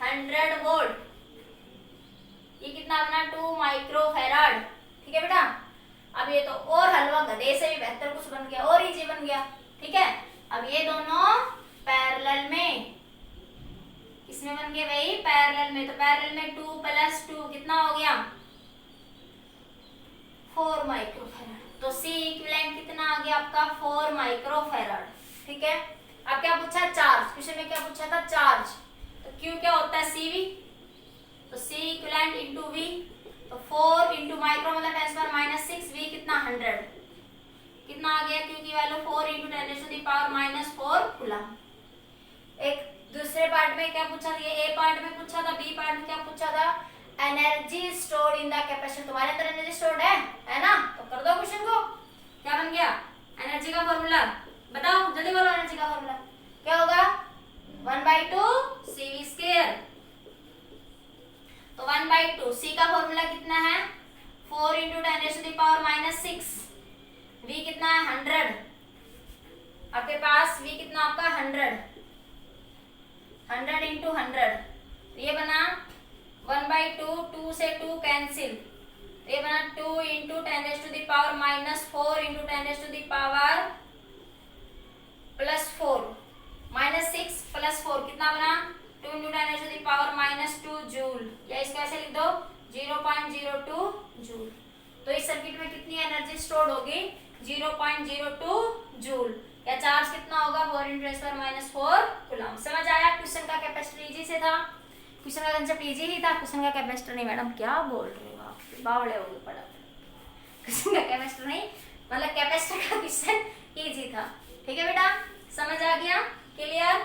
100 वोल्ट। ये कितना बना? 2 माइक्रोफैराड, ठीक है बेटा। अब ये तो और हलवा गधे से भी बेहतर कुछ बन गया, और इजी बन गया, ठीक है। अब ये दोनों पैरेलल में, इसमें बन गए भाई पैरेलल में, तो पैरेलल में 2 प्लस 2 कितना हो गया? 4 माइक्रोफैराड। तो सी इक्विवेलेंट कितना आ गया आपका? 4 माइक्रोफैराड, ठीक है। अब क्या पूछा? चार्ज। क्वेश्चन में क्या पूछा था? चार्ज। तो Q क्या होता है? CV, तो C इक्विवेलेंट इनटू V, तो 4 इनटू माइक्रो मतलब 10⁻⁻6, V कितना? 100। कितना आ गया? Q की वैल्यू 4 इनटू 10⁻⁻4 कूलम। एक दूसरे पार्ट में क्या पूछा था? ये A पार्ट में पूछा था, B पार्ट में क्या पूछा था? Energy stored in the capacitor. तुम्हारे अंदर एनर्जी स्टोर्ड है ना? तो कर दो क्वेश्चन को। क्या बन गया एनर्जी का फॉर्मूला? बताओ जल्दी बोलो, एनर्जी का फॉर्मूला क्या होगा? 1/2 CV²। तो 1/2 C का फॉर्मूला कितना है? 4 इंटू 10⁻⁻6। V कितना है? 100। आपके पास V कितना आपका? 100 इंटू 100, ये बना 1/2, 2 से 2 कैंसिल, ये बना 2 इंटू 10⁻⁻4 इंटू 10⁻+4 -6 + 4 कितना बना? 2 इंटू 10⁻2 जूल, या इसको ऐसे लिख दो 0.02 जूल। तो इस सर्किट में कितनी एनर्जी स्टोर्ड होगी? 0.02 जूल, या चार्ज कितना होगा? 4 × 10⁻⁴ कूलम। समझ आया? क्वेश्चन का कैपेसिटर इजी से था, क्वेश्चन का कंसेप्ट इजी ही था, क्वेश्चन का कैपेसिटर नहीं। मैडम क्या बोल रहे हो आप? बावड़े हो गए पड़ा। क्वेश्चन का कैपेसिटर नहीं, मतलब कैपेसिटर का क्वेश्चन इजी था, ठीक है बेटा? समझ आ गया? क्लियर?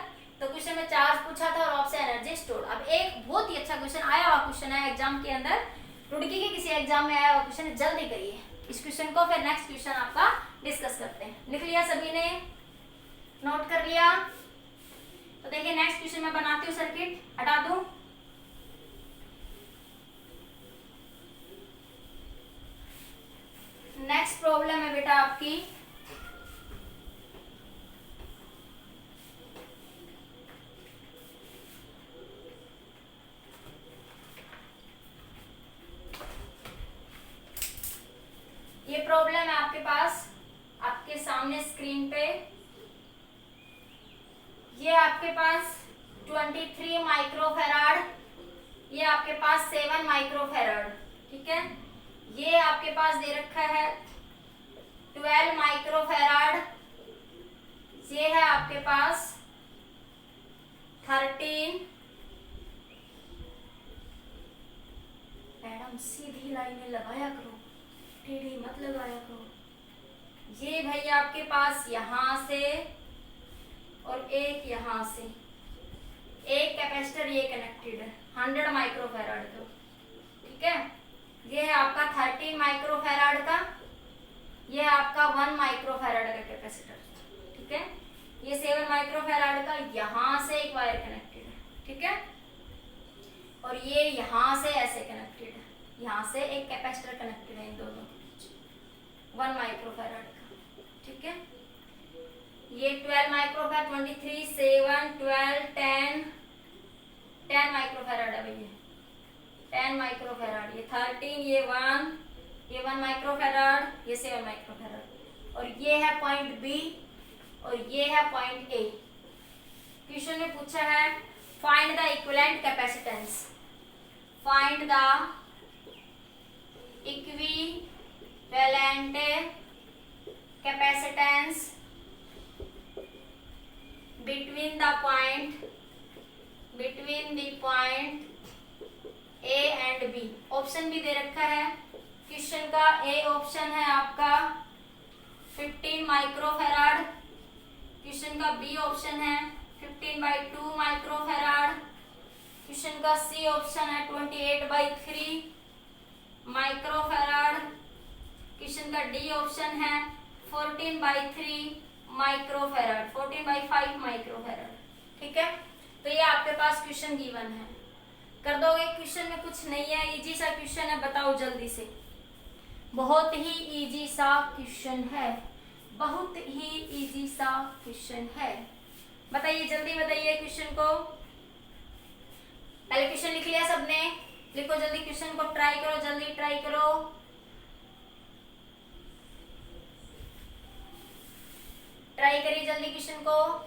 तो क्वेश्चन में चार्ज पूछा था और आपसे एनर्जी स्टोर्ड। अब एक बहुत ही अच्छा क्वेश्चन आया हुआ क्वेश्चन है एग्जाम के अंदर, रुड़की के किसी एग्जाम में आया हुआ क्वेश्चन, जल्दी करिए इस क्वेश्चन को, फिर नेक्स्ट क्वेश्चन आपका डिस्कस करते हैं। लिख लिया सभी ने? नोट कर लिया? तो देखिए नेक्स्ट क्वेश्चन मैं बनाती हूँ, सर्किट हटा दूं। नेक्स्ट प्रॉब्लम है बेटा आपकी ये प्रॉब्लम है आपके पास, आपके सामने स्क्रीन पे। ये आपके पास 23 माइक्रोफैराड, ये आपके पास 7 माइक्रोफैराड, ठीक है। ये आपके पास दे रखा है 12 माइक्रोफैराड, ये है आपके पास 13। मैडम सीधी लाइनें लगाया करो, टेढ़ी मत लगाया करो। ये भैया आपके पास यहां से और एक यहां से, एक कैपेसिटर ये कनेक्टेड है 100 माइक्रोफैराड का, ठीक है। ये है आपका 13 माइक्रोफैराड का, ये है आपका 1 माइक्रोफैराड का कैपेसिटर, ठीक है। ये 7 माइक्रोफैराड का यहां से एक वायर कनेक्टेड है, ठीक है। और ये यहां से ऐसे कनेक्टेड है, यहां से एक कैपेसिटर कनेक्टेड है इन दोनों के बीच, 1 माइक्रोफैराड का, ठीक है। ये 12 माइक्रोफैराड, 23, 7, 12, 10 माइक्रोफैराड है भैया, 10 माइक्रोफैराड। ये 13, ये 1 माइक्रोफैराड, ये 7 माइक्रोफैराड। और ये है पॉइंट बी और ये है पॉइंट ए। क्वेश्चन में पूछा है find the equivalent capacitance, find the equivalent capacitance between the point A and B। Option भी दे रखा है क्वेश्चन का। ए ऑप्शन है आपका 15 माइक्रोफैराड, क्वेश्चन का बी ऑप्शन है 15/2 माइक्रोफैराड, क्वेश्चन का सी ऑप्शन है 28/3 माइक्रोफैराड, क्वेश्चन का डी ऑप्शन है 14/3 माइक्रोफैराड, 14/5 माइक्रोफैराड, ठीक है। तो ये आपके पास क्वेश्चन गिवन है, कर दोगे। क्वेश्चन में कुछ नहीं है, इजी सा क्वेश्चन है, बताओ जल्दी से। बहुत ही इजी सा क्वेश्चन है, बहुत ही इजी सा क्वेश्चन है, बताइए जल्दी बताइए क्वेश्चन को। पहले क्वेश्चन लिख लिया सबने, लिखो जल्दी क्वेश्चन को, ट्राई करो, जल्दी ट्राई करो। ट्राई करिए जल्दी क्वेश्चन को,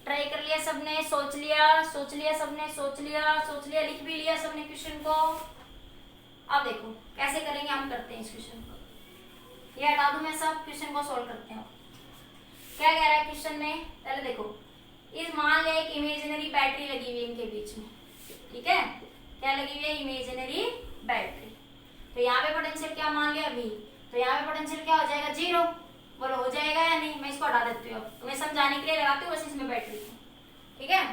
ट्राई कर लिया सबने, सोच लिया सबने, सोच लिया, लिख भी लिया सबने क्वेश्चन को। अब देखो कैसे करेंगे, हम करते हैं इस क्वेश्चन को, ये हटा दूं मैं सब, क्वेश्चन को सोल्व करते हैं। क्या कह रहा है क्वेश्चन में, पहले देखो। इस मान ले एक इमेजिनरी बैटरी लगी हुई है इनके बीच में, ठीक है। क्या लगी हुई है, इमेजिनरी बैटरी। तो यहाँ पे पोटेंशियल क्या मान लिया, V। तो यहाँ पे पोटेंशियल क्या हो जाएगा, 0। बोलो हो जाएगा या नहीं, मैं इसको हटा देती हूँ, तुम्हें समझाने के लिए लगाती हूँ बस इसमें बैटरी, ठीक है।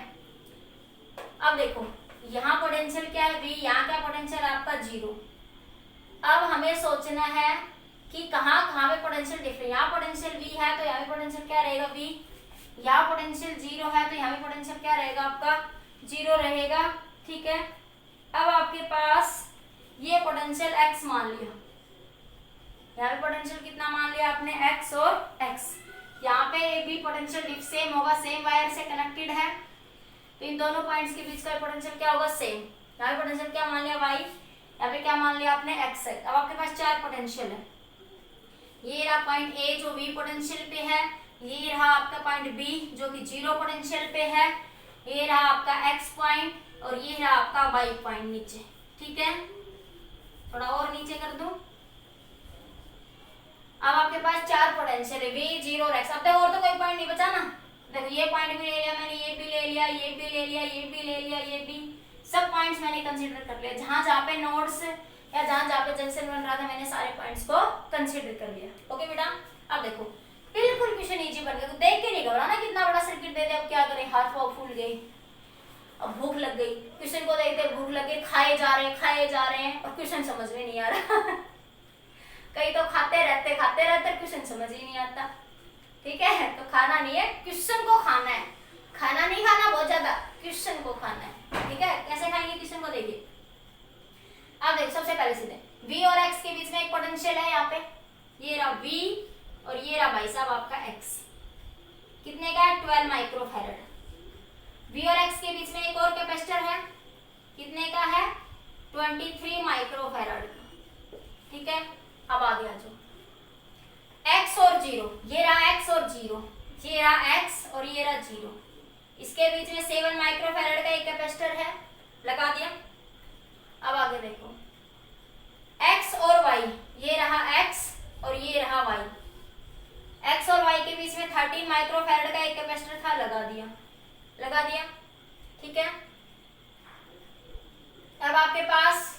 अब देखो यहाँ पोटेंशियल क्या है, V, यहाँ क्या पोटेंशियल आपका 0। अब हमें सोचना है कि कहाँ कहाँ पे पोटेंशियल डिफरेंट, यहाँ पोटेंशियल V है तो यहाँ पे पोटेंशियल क्या रहेगा, V। यहाँ पोटेंशियल 0 है तो यहाँ पे पोटेंशियल क्या रहेगा आपका, 0 रहेगा, ठीक है। अब आपके पास ये पोटेंशियल x मान लिया, यहाँ पे पोटेंशियल कितना मान लिया आपने, x और x। यहाँ पे भी पोटेंशियल सेम होगा, सेम वायर से कनेक्टेड है, तो इन दोनों पॉइंट्स के बीच का पोटेंशियल क्या होगा, सेम। यहाँ पे पोटेंशियल क्या मान लिया, y, यहाँ पे क्या मान लिया आपने, x है। अब आपके पास 4 पोटेंशियल है, ये रहा पॉइंट A जो V पोटेंशियल पे है, ये रहा आपका पॉइंट B जो कि 0 पोटेंशियल पे है, ये रहा आपका x पॉइंट और ये रहा आपका y पॉइंट नीचे, ठीक है। थोड़ा और नीचे कर दूं। अब आपके पास 4 पोटेंशियल है, V, 0 और x। अब देखो और तो कोई पॉइंट नहीं बचा ना, देखो ये पॉइंट भी ले लिया मैंने, ये भी ले लिया, ये भी ले लिया, ये भी ले लिया, ये भी, सब पॉइंट्स मैंने कंसीडर कर लिया। जहां जहां पे नोड्स या जहां पे जंक्शन बन रहा था मैंने सारे पॉइंट्स को कंसीडर कर लिया। ओके बेटा, अब देखो बिल्कुल क्वेश्चन इजी बन गया, तो देख के नहीं घबराना, कितना बड़ा सर्किट दे दे। अब क्या करें, हाथ पांव फूल गए, अब भूख लग गई, क्वेश्चन को देखते भूख लग गई, खाए जा रहे हैं और क्वेश्चन समझ में नहीं आ रहा। कई तो खाते रहते क्वेश्चन समझ ही नहीं आता, ठीक है। तो खाना नहीं है, क्वेश्चन को खाना है, खाना नहीं खाना बहुत ज्यादा, क्वेश्चन को खाना है, ठीक है। कैसे खाएंगे क्वेश्चन को, देखिए। अब देखो सबसे पहले सीधे V और x के बीच में एक पोटेंशियल है, यहाँ पे ये रहा V और ये रहा भाई साहब आपका x, कितने का है, 12 माइक्रोफैराड। V और x के बीच में एक और कैपेसिटर है, कितने का है, 23 माइक्रोफैराड का, ठीक है। अब आगे आ जाओ, x और 0, ये रहा x और 0, ये रहा x और ये रहा 0, इसके बीच में 7 माइक्रोफैराड का एक कैपेसिटर है, लगा दिया। अब आगे देखो x और y, ये रहा x और ये रहा y, लगा दिया, लगा दिया, ठीक है। अब आपके पास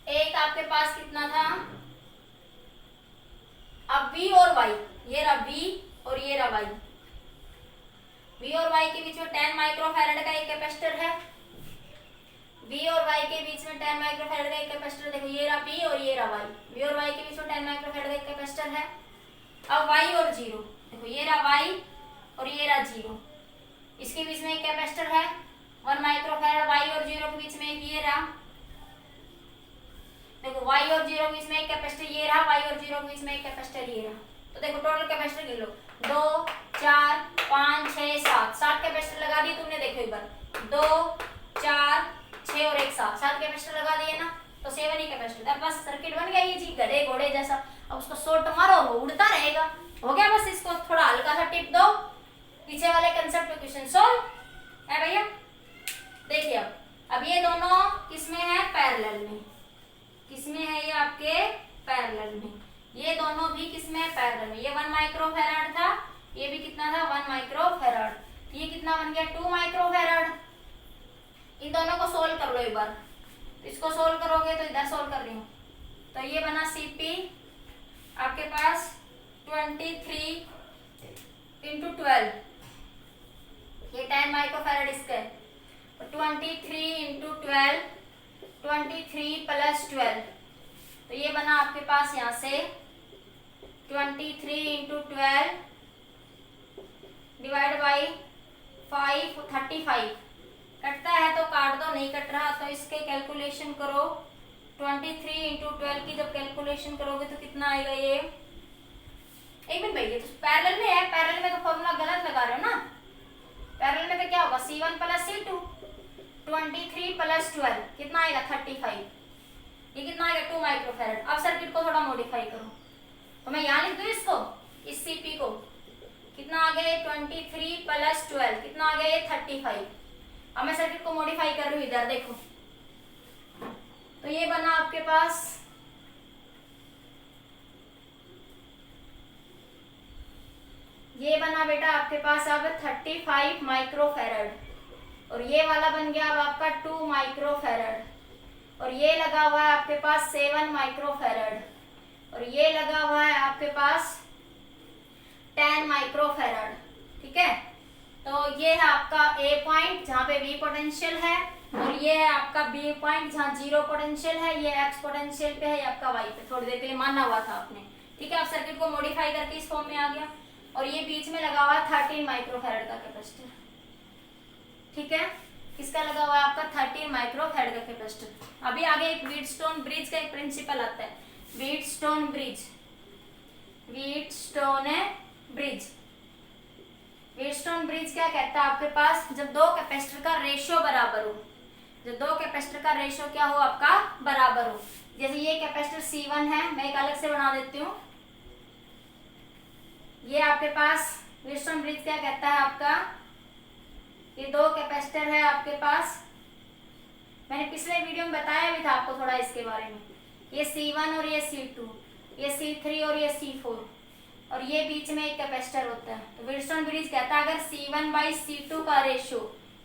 एक आपके पास कितना था, अब V और Y, ये रहा V और ये रहा Y, V और Y के बीच में 10 माइक्रोफैराड का एक कैपेसिटर है। V और Y के बीच में 10 माइक्रोफैराड का एक कैपेसिटर, देखो ये रहा V और ये रहा Y, V और Y के बीच में 10 माइक्रोफैराड का एक कैपेसिटर है। अब Y और 0, देखो ये रहा Y और ये रहा 0, इसके बीच में एक कैपेसिटर है 1 माइक्रोफैराड, Y और 0 के बीच में एक ये रहा, देखो Y और 0 के बीच में एक कैपेसिटर ये रहा, Y और 0 के बीच में एक कैपेसिटर ये रहा। तो देखो टोटल कैपेसिटर गिन लो, 2 4 5 6 7, 7 कैपेसिटर लगा दिए तुमने, देखो एक बार 2 4 6 और 1 7 कैपेसिटर लगा दिए ना, तो 7 ही कैपेसिटर। अब बस सर्किट बन गया ये जी गधे घोड़े जैसा। अब उसको शॉर्ट मारो वो उड़ता रहेगा, हो गया। बस इसको थोड़ा हल्का सा टिप दो, पीछे वाले कंसेप्ट पे क्वेश्चन सोल्व है भैया। देखिए अब ये दोनों किसमें है, पैरेलल में, किसमें है ये आपके पैरेलल में, ये दोनों भी किसमें है, पैरेलल में। ये 1 माइक्रोफैराड था, ये भी कितना था 1 माइक्रोफैराड, ये कितना बन गया 2 माइक्रोफैराड। इन दोनों को सोल्व कर लो एक बार, तो इसको सोल्व करोगे तो इधर सोल्व कर रही हूँ, तो ये बना Cp आपके पास 23 इंटू 12, ये 10 माइक्रोफैराड इसका है, तो 23 इंटू 12, 23 प्लस 12, तो ये बना आपके पास यहाँ से 23 इंटू 12 डिवाइड बाई 5, 35। कटता है तो काट दो, नहीं कट रहा तो इसके कैलकुलेशन करो। 23 इंटू 12 की जब कैलकुलेशन करोगे तो कितना आएगा ये, एक मिनट भैया, तो पैरेलल में है, पैरेलल में तो फॉर्मूला गलत लगा रहे हो ना। पैरेलल में तो क्या होगा C1 प्लस C2, 23 प्लस 12 कितना आएगा 35, ये कितना आएगा 2 माइक्रोफैराड। अब सर्किट को थोड़ा मॉडिफाई करो, तो मैं यहाँ लिख दूँ इसको, इस Cp को कितना आ गया 23 प्लस 12 कितना आ गया ये 35। अब मैं सर्किट को मॉडिफाई कर रही हूँ इधर देखो, तो ये बना आपके पास ये बना बेटा आपके पास अब 35 माइक्रोफैराड, और ये वाला बन गया अब आपका 2 माइक्रोफैराड, और ये लगा हुआ है आपके पास 7 माइक्रोफैराड, और ये लगा हुआ है आपके पास 10 माइक्रोफैराड, ठीक है। तो ये है आपका A पॉइंट जहाँ पे V पोटेंशियल है, और ये है आपका B पॉइंट जहाँ 0 पोटेंशियल है, ये X पोटेंशियल पे है, ये आपका Y पे। थोड़ी देर के लिए माना हुआ था आपने, ठीक है। अब सर्किट को मॉडिफाई करके इस फॉर्म में आ गया, और ये बीच में लगा हुआ है 13 माइक्रोफैराड का कैपेसिटर, ठीक है। किसका लगा हुआ है आपका 13 माइक्रोफैराड का कैपेसिटर। अभी आगे एक व्हीटस्टोन ब्रिज का एक प्रिंसिपल आता है, Wheatstone bridge, Wheatstone bridge. Wheatstone bridge क्या कहता है आपके पास, जब दो कैपेसिटर का रेशियो बराबर हो, जब दो कैपेसिटर का रेशियो क्या हो आपका बराबर हो। जैसे ये कैपेसिटर C1 है, मैं एक अलग से बना देती हूँ, ये आपके पास व्हीटस्टोन ब्रिज क्या कहता है आपका, ये दो कैपेसिटर है आपके पास, मैंने पिछले वीडियो में बताया भी था आपको थोड़ा इसके बारे में। ये C1 और ये C2, ये C3 और ये C4, और ये बीच में एक कैपेसिटर होता है। तो व्हीटस्टोन ब्रिज कहता है अगर C1/C2 का रेशियो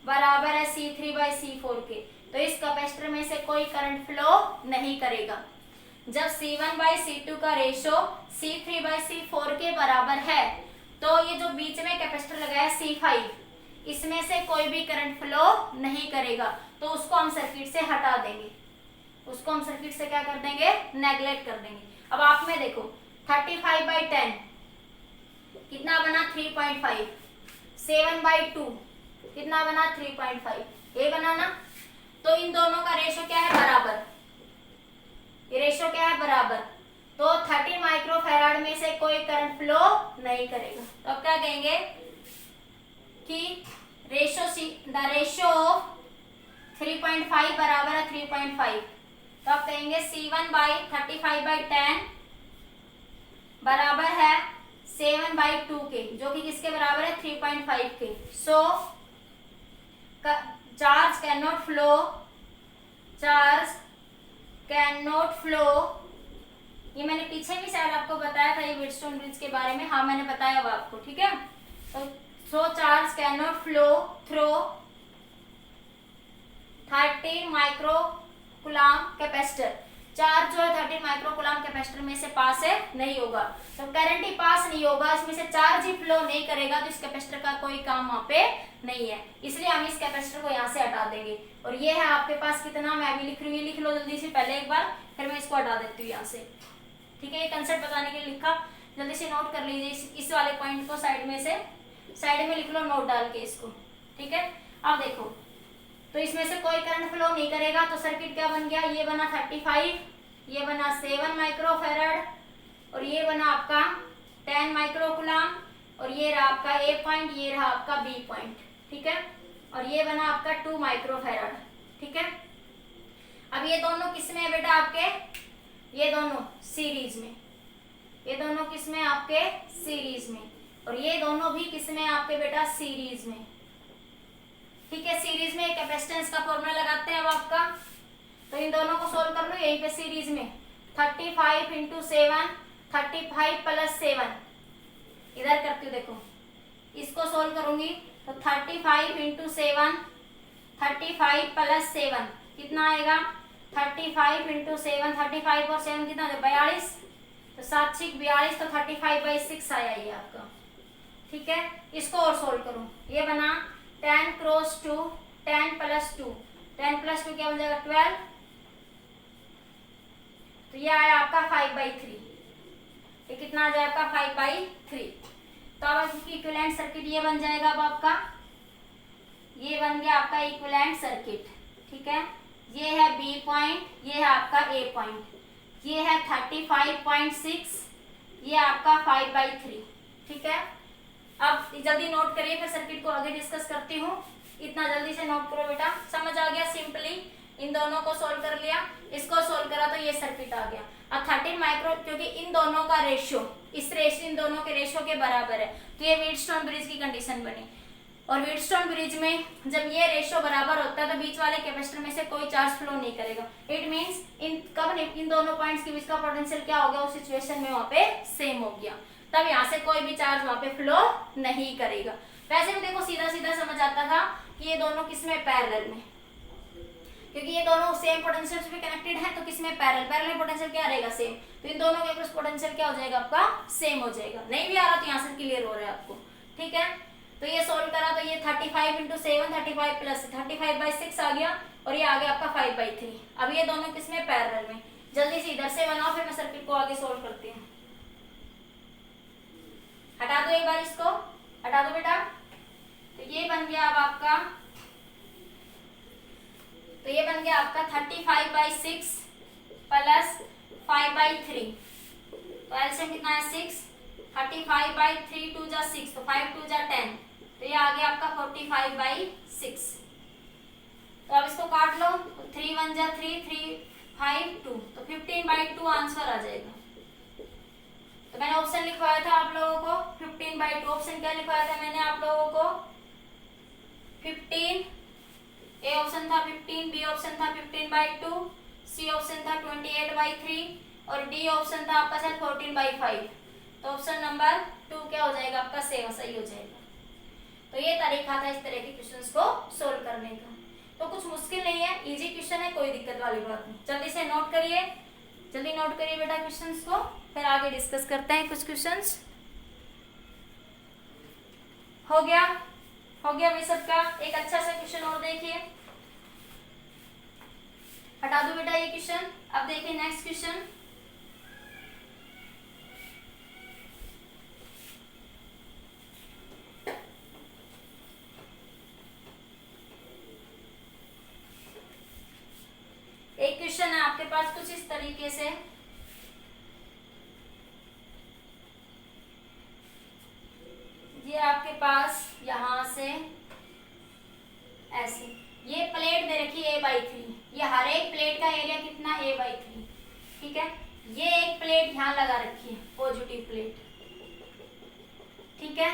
बराबर है C3/C4 के, तो इस कैपेसिटर में से कोई करंट फ्लो नहीं करेगा। जब C1/C2 का रेशियो C3/C4 के बराबर है, तो ये जो बीच में कैपेसिटर लगाया C5, इसमें से कोई भी करंट फ्लो नहीं करेगा, तो उसको हम सर्किट से हटा देंगे, उसको हम सर्किट से क्या कर देंगे, नेग्लेक्ट कर देंगे। अब आप में देखो 35/10 कितना बना 3.5, 7/2 कितना बना 3.5, ये बना ना। तो इन दोनों का रेशियो क्या है बराबर, ये रेशियो क्या है बराबर, तो 30 माइक्रोफैराड में से कोई करंट फ्लो नहीं करेगा। तो अब क्या कहेंगे कि द रेशियो ऑफ 3.5 बराबर है 3.5, तो आप कहेंगे C1/35/10 बराबर है 7/2 के, जो कि किसके बराबर है 3.5 के। सो चार्ज कैन नॉट फ्लो, ये मैंने पीछे भी शायद आपको बताया था ये व्हीटस्टोन ब्रिज के बारे में, हाँ मैंने बताया हुआ आपको, ठीक है। So charge cannot flow through 30 microcoulomb capacitor. Charge जो है 30 माइक्रोकुलाम कैपेसिटर में से पास है नहीं होगा, तो करंट ही पास नहीं होगा, इसमें से चार्ज ही फ्लो नहीं करेगा, तो इस कैपेसिटर का कोई काम वहां पे नहीं है, इसलिए हम इस कैपेसिटर को यहाँ से हटा देंगे। और ये है आपके पास कितना, मैं अभी लिख रही हूँ, लिख लो जल्दी से पहले एक बार, फिर मैं इसको हटा देती हूँ यहाँ से। ठीक है, ये कंसेप्ट बताने के लिए लिखा, जल्दी से नोट कर लीजिए इस वाले पॉइंट को, साइड में से साइड में लिख लो नोट डाल के इसको। ठीक है, अब देखो, तो इसमें से कोई करंट फ्लो नहीं करेगा, तो सर्किट क्या बन गया, ये बना 35, ये बना 7 माइक्रोफैराड, और ये बना आपका 10 माइक्रोकुलाम, और ये रहा आपका ए पॉइंट, ये रहा आपका बी पॉइंट। ठीक है, और ये बना आपका 2 माइक्रोफैराड। ठीक है, अब ये दोनों किस में है बेटा आपके, ये दोनों सीरीज में, ये दोनों किस में आपके सीरीज में, और ये दोनों भी किस में आपके बेटा सीरीज में। ठीक है, सीरीज में कैपेसिटेंस का फॉर्मूला लगाते हैं अब आपका, तो इन दोनों को सोल्व कर लो यहीं पे सीरीज में। 35 इंटू 7, 35 प्लस 7, इधर करती हूँ देखो, इसको सोल्व करूंगी तो 35 इंटू 7, 35 प्लस 7 कितना आएगा, 35 इंटू 7, 35 और 7 कितना हो, 42, तो 7 6 42, तो 35/6 आया ये आपका। ठीक है, इसको और सोल्व करूं, ये बना 10 क्रॉस 2, 10 प्लस 2, 10 प्लस 2 क्या बन जाएगा 12, तो ये आया आपका 5/3, ये कितना आ जाएगा आपका 5/3। तो अब इसकी इक्विवेलेंट सर्किट ये बन जाएगा अब आपका, ये बन गया आपका इक्विवेलेंट सर्किट। ठीक है, ये है बी पॉइंट, ये है आपका ए पॉइंट, ये है 35.6, ये आपका 5/3। ठीक है, अब जल्दी नोट करिए, फिर सर्किट को आगे डिस्कस करती हूँ। इतना जल्दी से नोट करो बेटा, समझ आ गया, सिंपली इन दोनों को सोल्व कर लिया, इसको सोल्व करा तो ये सर्किट आ गया। अब 13 माइक्रो, क्योंकि इन दोनों का रेशियो, इस रेशियो, इन दोनों के रेशियो के बराबर है, तो ये व्हीटस्टोन ब्रिज की कंडीशन बनी। और व्हीटस्टोन ब्रिज में जब ये रेशियो बराबर होता है तो बीच वाले कैपेसिटर में से कोई चार्ज फ्लो नहीं करेगा। इट मींस इन दोनों पॉइंट्स के बीच का पोटेंशियल क्या हो गया, उस सिचुएशन में वहां पे सेम हो गया, तब यहाँ से कोई भी चार्ज वहां पे फ्लो नहीं करेगा। वैसे भी देखो सीधा सीधा समझ आता था कि ये दोनों किसमें पैरेलल में, क्योंकि ये दोनों सेम पोटेंशियल पे कनेक्टेड है, तो किसमें पैरेलल पोटेंशियल क्या रहेगा सेम, तो इन दोनों के अक्रॉस पोटेंशियल क्या हो जाएगा आपका सेम हो जाएगा। नहीं भी आ रहा तो यहाँ से क्लियर हो रहा है आपको। ठीक है, तो ये सोल्व करा तो ये 35 इंटू 7, 35 प्लस 35/6 आ गया, और ये आ गया आपका 5/3। अब ये दोनों किसमें पैरेलल में, जल्दी से इधर से बनाओ, फिर मैं सर्किट को आगे सोल्व करती हूँ। हटा दो एक बार, इसको हटा दो बेटा, तो ये बन गया अब आपका, तो ये बन गया आपका 35/6 प्लस 5/3, तो एलसीएम कितना है 6, 35/3 2 जा 6, तो 5 2 जा 10, तो ये आ गया आपका 45/6। तो अब इसको काट लो, तो 3 1 जा 3, 3 5 2, तो 15/2 आंसर आ जाएगा। तो मैंने ऑप्शन लिखवाया था आप लोगों को 15/2, ऑप्शन क्या लिखवाया था मैंने आप लोगों को 15, ए ऑप्शन था 15, बी ऑप्शन था 15/2, सी ऑप्शन था 28/3, और डी ऑप्शन था आपका शायद 14/5। तो ऑप्शन नंबर 2 क्या हो जाएगा आपका सही हो जाएगा। तो ये तरीका था इस तरह के क्वेश्चंस को सोल्व करने का, तो कुछ मुश्किल नहीं है, इजी क्वेश्चन है, कोई दिक्कत वाली बात नहीं। जल्दी से नोट करिए, जल्दी नोट करिए बेटा क्वेश्चंस को, फिर आगे डिस्कस करते हैं कुछ क्वेश्चंस। हो गया भाई सबका। एक अच्छा सा क्वेश्चन और देखिए, हटा दो बेटा ये क्वेश्चन। अब देखिए नेक्स्ट क्वेश्चन, एक क्वेश्चन है आपके पास कुछ इस तरीके से, ये आपके पास यहां से ऐसे ये प्लेट दे रखी है a/3, ये हर एक प्लेट का एरिया कितना a/3। ठीक है, ये एक प्लेट यहां लगा रखी है, पॉजिटिव प्लेट। ठीक है,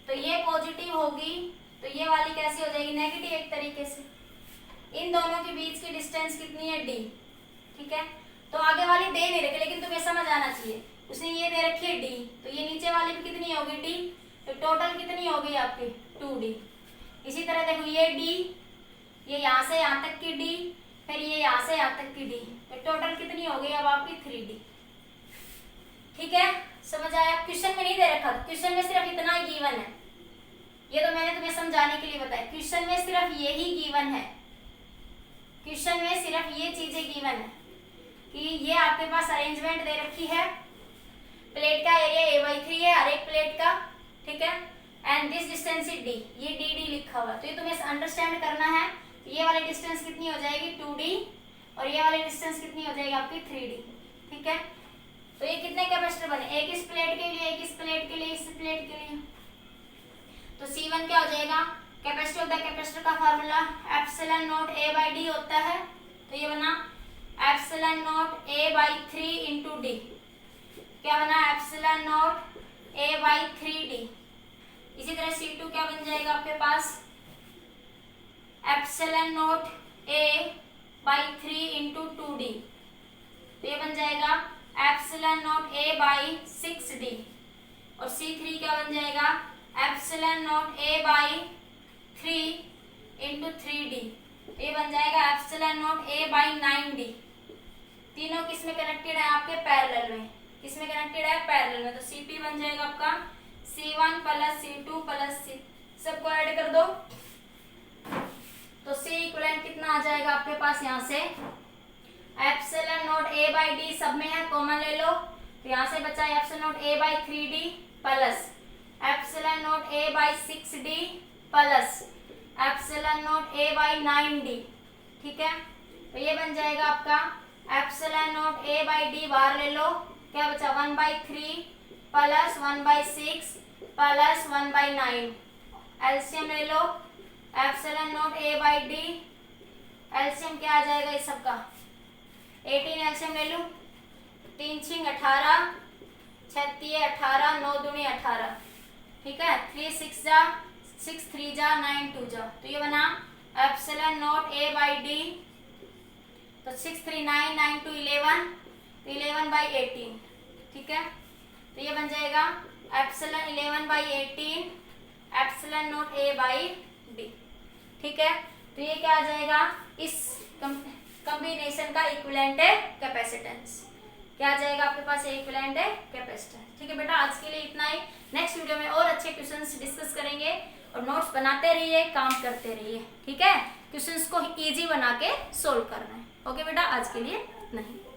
तो ये पॉजिटिव होगी, तो ये वाली कैसी हो जाएगी नेगेटिव एक तरीके से। इन दोनों के बीच की डिस्टेंस कितनी है d। ठीक है, तो आगे वाली दे नहीं रखी, लेकिन तुम्हें समझ आना चाहिए उसने ये दे रखी है डी, तो ये नीचे वाली भी कितनी होगी डी, तो टोटल कितनी होगी आपकी 2d। इसी तरह देखो ये डी, ये यहाँ से यहाँ तक की डी, फिर ये यहाँ से यहाँ तक की डी, तो टोटल कितनी हो गई अब आपकी 3d। ठीक है, समझ आया? क्वेश्चन में नहीं दे रखा, क्वेश्चन में सिर्फ इतना ही गिवन है, ये तो मैंने तुम्हें समझाने के लिए बताया। क्वेश्चन में सिर्फ यही गिवन है, क्वेश्चन में सिर्फ ये चीजें गिवन है कि ये आपके पास अरेंजमेंट दे रखी है, प्लेट का एरिया a/3 है हर एक प्लेट का, ठीक है, and this distance is d, ये dd लिखा हुआ, तो ये तुम्हें अंडरस्टैंड करना है। ये वाली डिस्टेंस कितनी हो जाएगी 2d, और ये वाली डिस्टेंस कितनी हो जाएगी आपकी 3d। ठीक है, तो ये कितने कैपेसिटर बने, एक इस प्लेट के लिए, एक इस प्लेट के लिए, इस प्लेट के लिए, तो C1 क्या हो जाएगा, कैपेसिटी ऑफ द कैपेसिटर का फार्मूला एप्सिलॉन नॉट a/d होता है, तो ये बना epsilon not a/3 into D, क्या बना एप्सिलॉन नॉट a/3d। इसी तरह C2 क्या बन जाएगा आपके पास, epsilon not a/3 into 2d, तो ये बन जाएगा एप्सिलॉन नॉट a/6d, और C3 क्या बन जाएगा epsilon not a/3 into 3d, तो ये बन जाएगा एप्सिलॉन नॉट a/9d। तीनों किस में कनेक्टेड है आपके पैरेलल में, किस में कनेक्टेड है पैरेलल में, तो Cp बन जाएगा आपका C1 plus C2 plus C, सबको ऐड कर दो, तो C इक्विवेलेंट कितना आ जाएगा आपके पास, यहाँ से एप्सिलॉन नॉट a/d सब में है, कॉमन ले लो, तो यहाँ से बचा epsilon not a/3d plus epsilon not a/6d plus epsilon not a/9d। ठीक है, तो ये बन जाएगा आपका एप्सिलॉन नॉट a/d बाहर ले लो, क्या बचा 1/3 प्लस 1/6 प्लस 1/9, एलसीएम ले लो, एप्सिलॉन नॉट a/d एलसीएम क्या आ जाएगा इस सबका 18, एलसीएम ले लो, 3 6 18, 6 3 18, 9 दूनी 18, ठीक है, 3 6 जा 6 3 जा 9 2 जा, तो ये बना एप्सिलॉन नॉट a/d, तो 6 3 9 9 2 11, तो 11/18। ठीक है, तो ये बन जाएगा एप्सिलॉन 11/18 एप्सिलॉन नॉट a/d। ठीक है, तो ये क्या आ जाएगा, इस कॉम्बिनेशन का इक्विवेलेंट है कैपेसिटेंस, क्या आ जाएगा आपके पास, इक्विवेलेंट है कैपेसिटेंस। ठीक है बेटा, आज के लिए इतना ही, नेक्स्ट वीडियो में और अच्छे क्वेश्चंस डिस्कस करेंगे, और नोट्स बनाते रहिए, काम करते रहिए। ठीक है, क्वेश्चंस को इजी बना के सोल्व करना है। ओके बेटा, आज के लिए नहीं।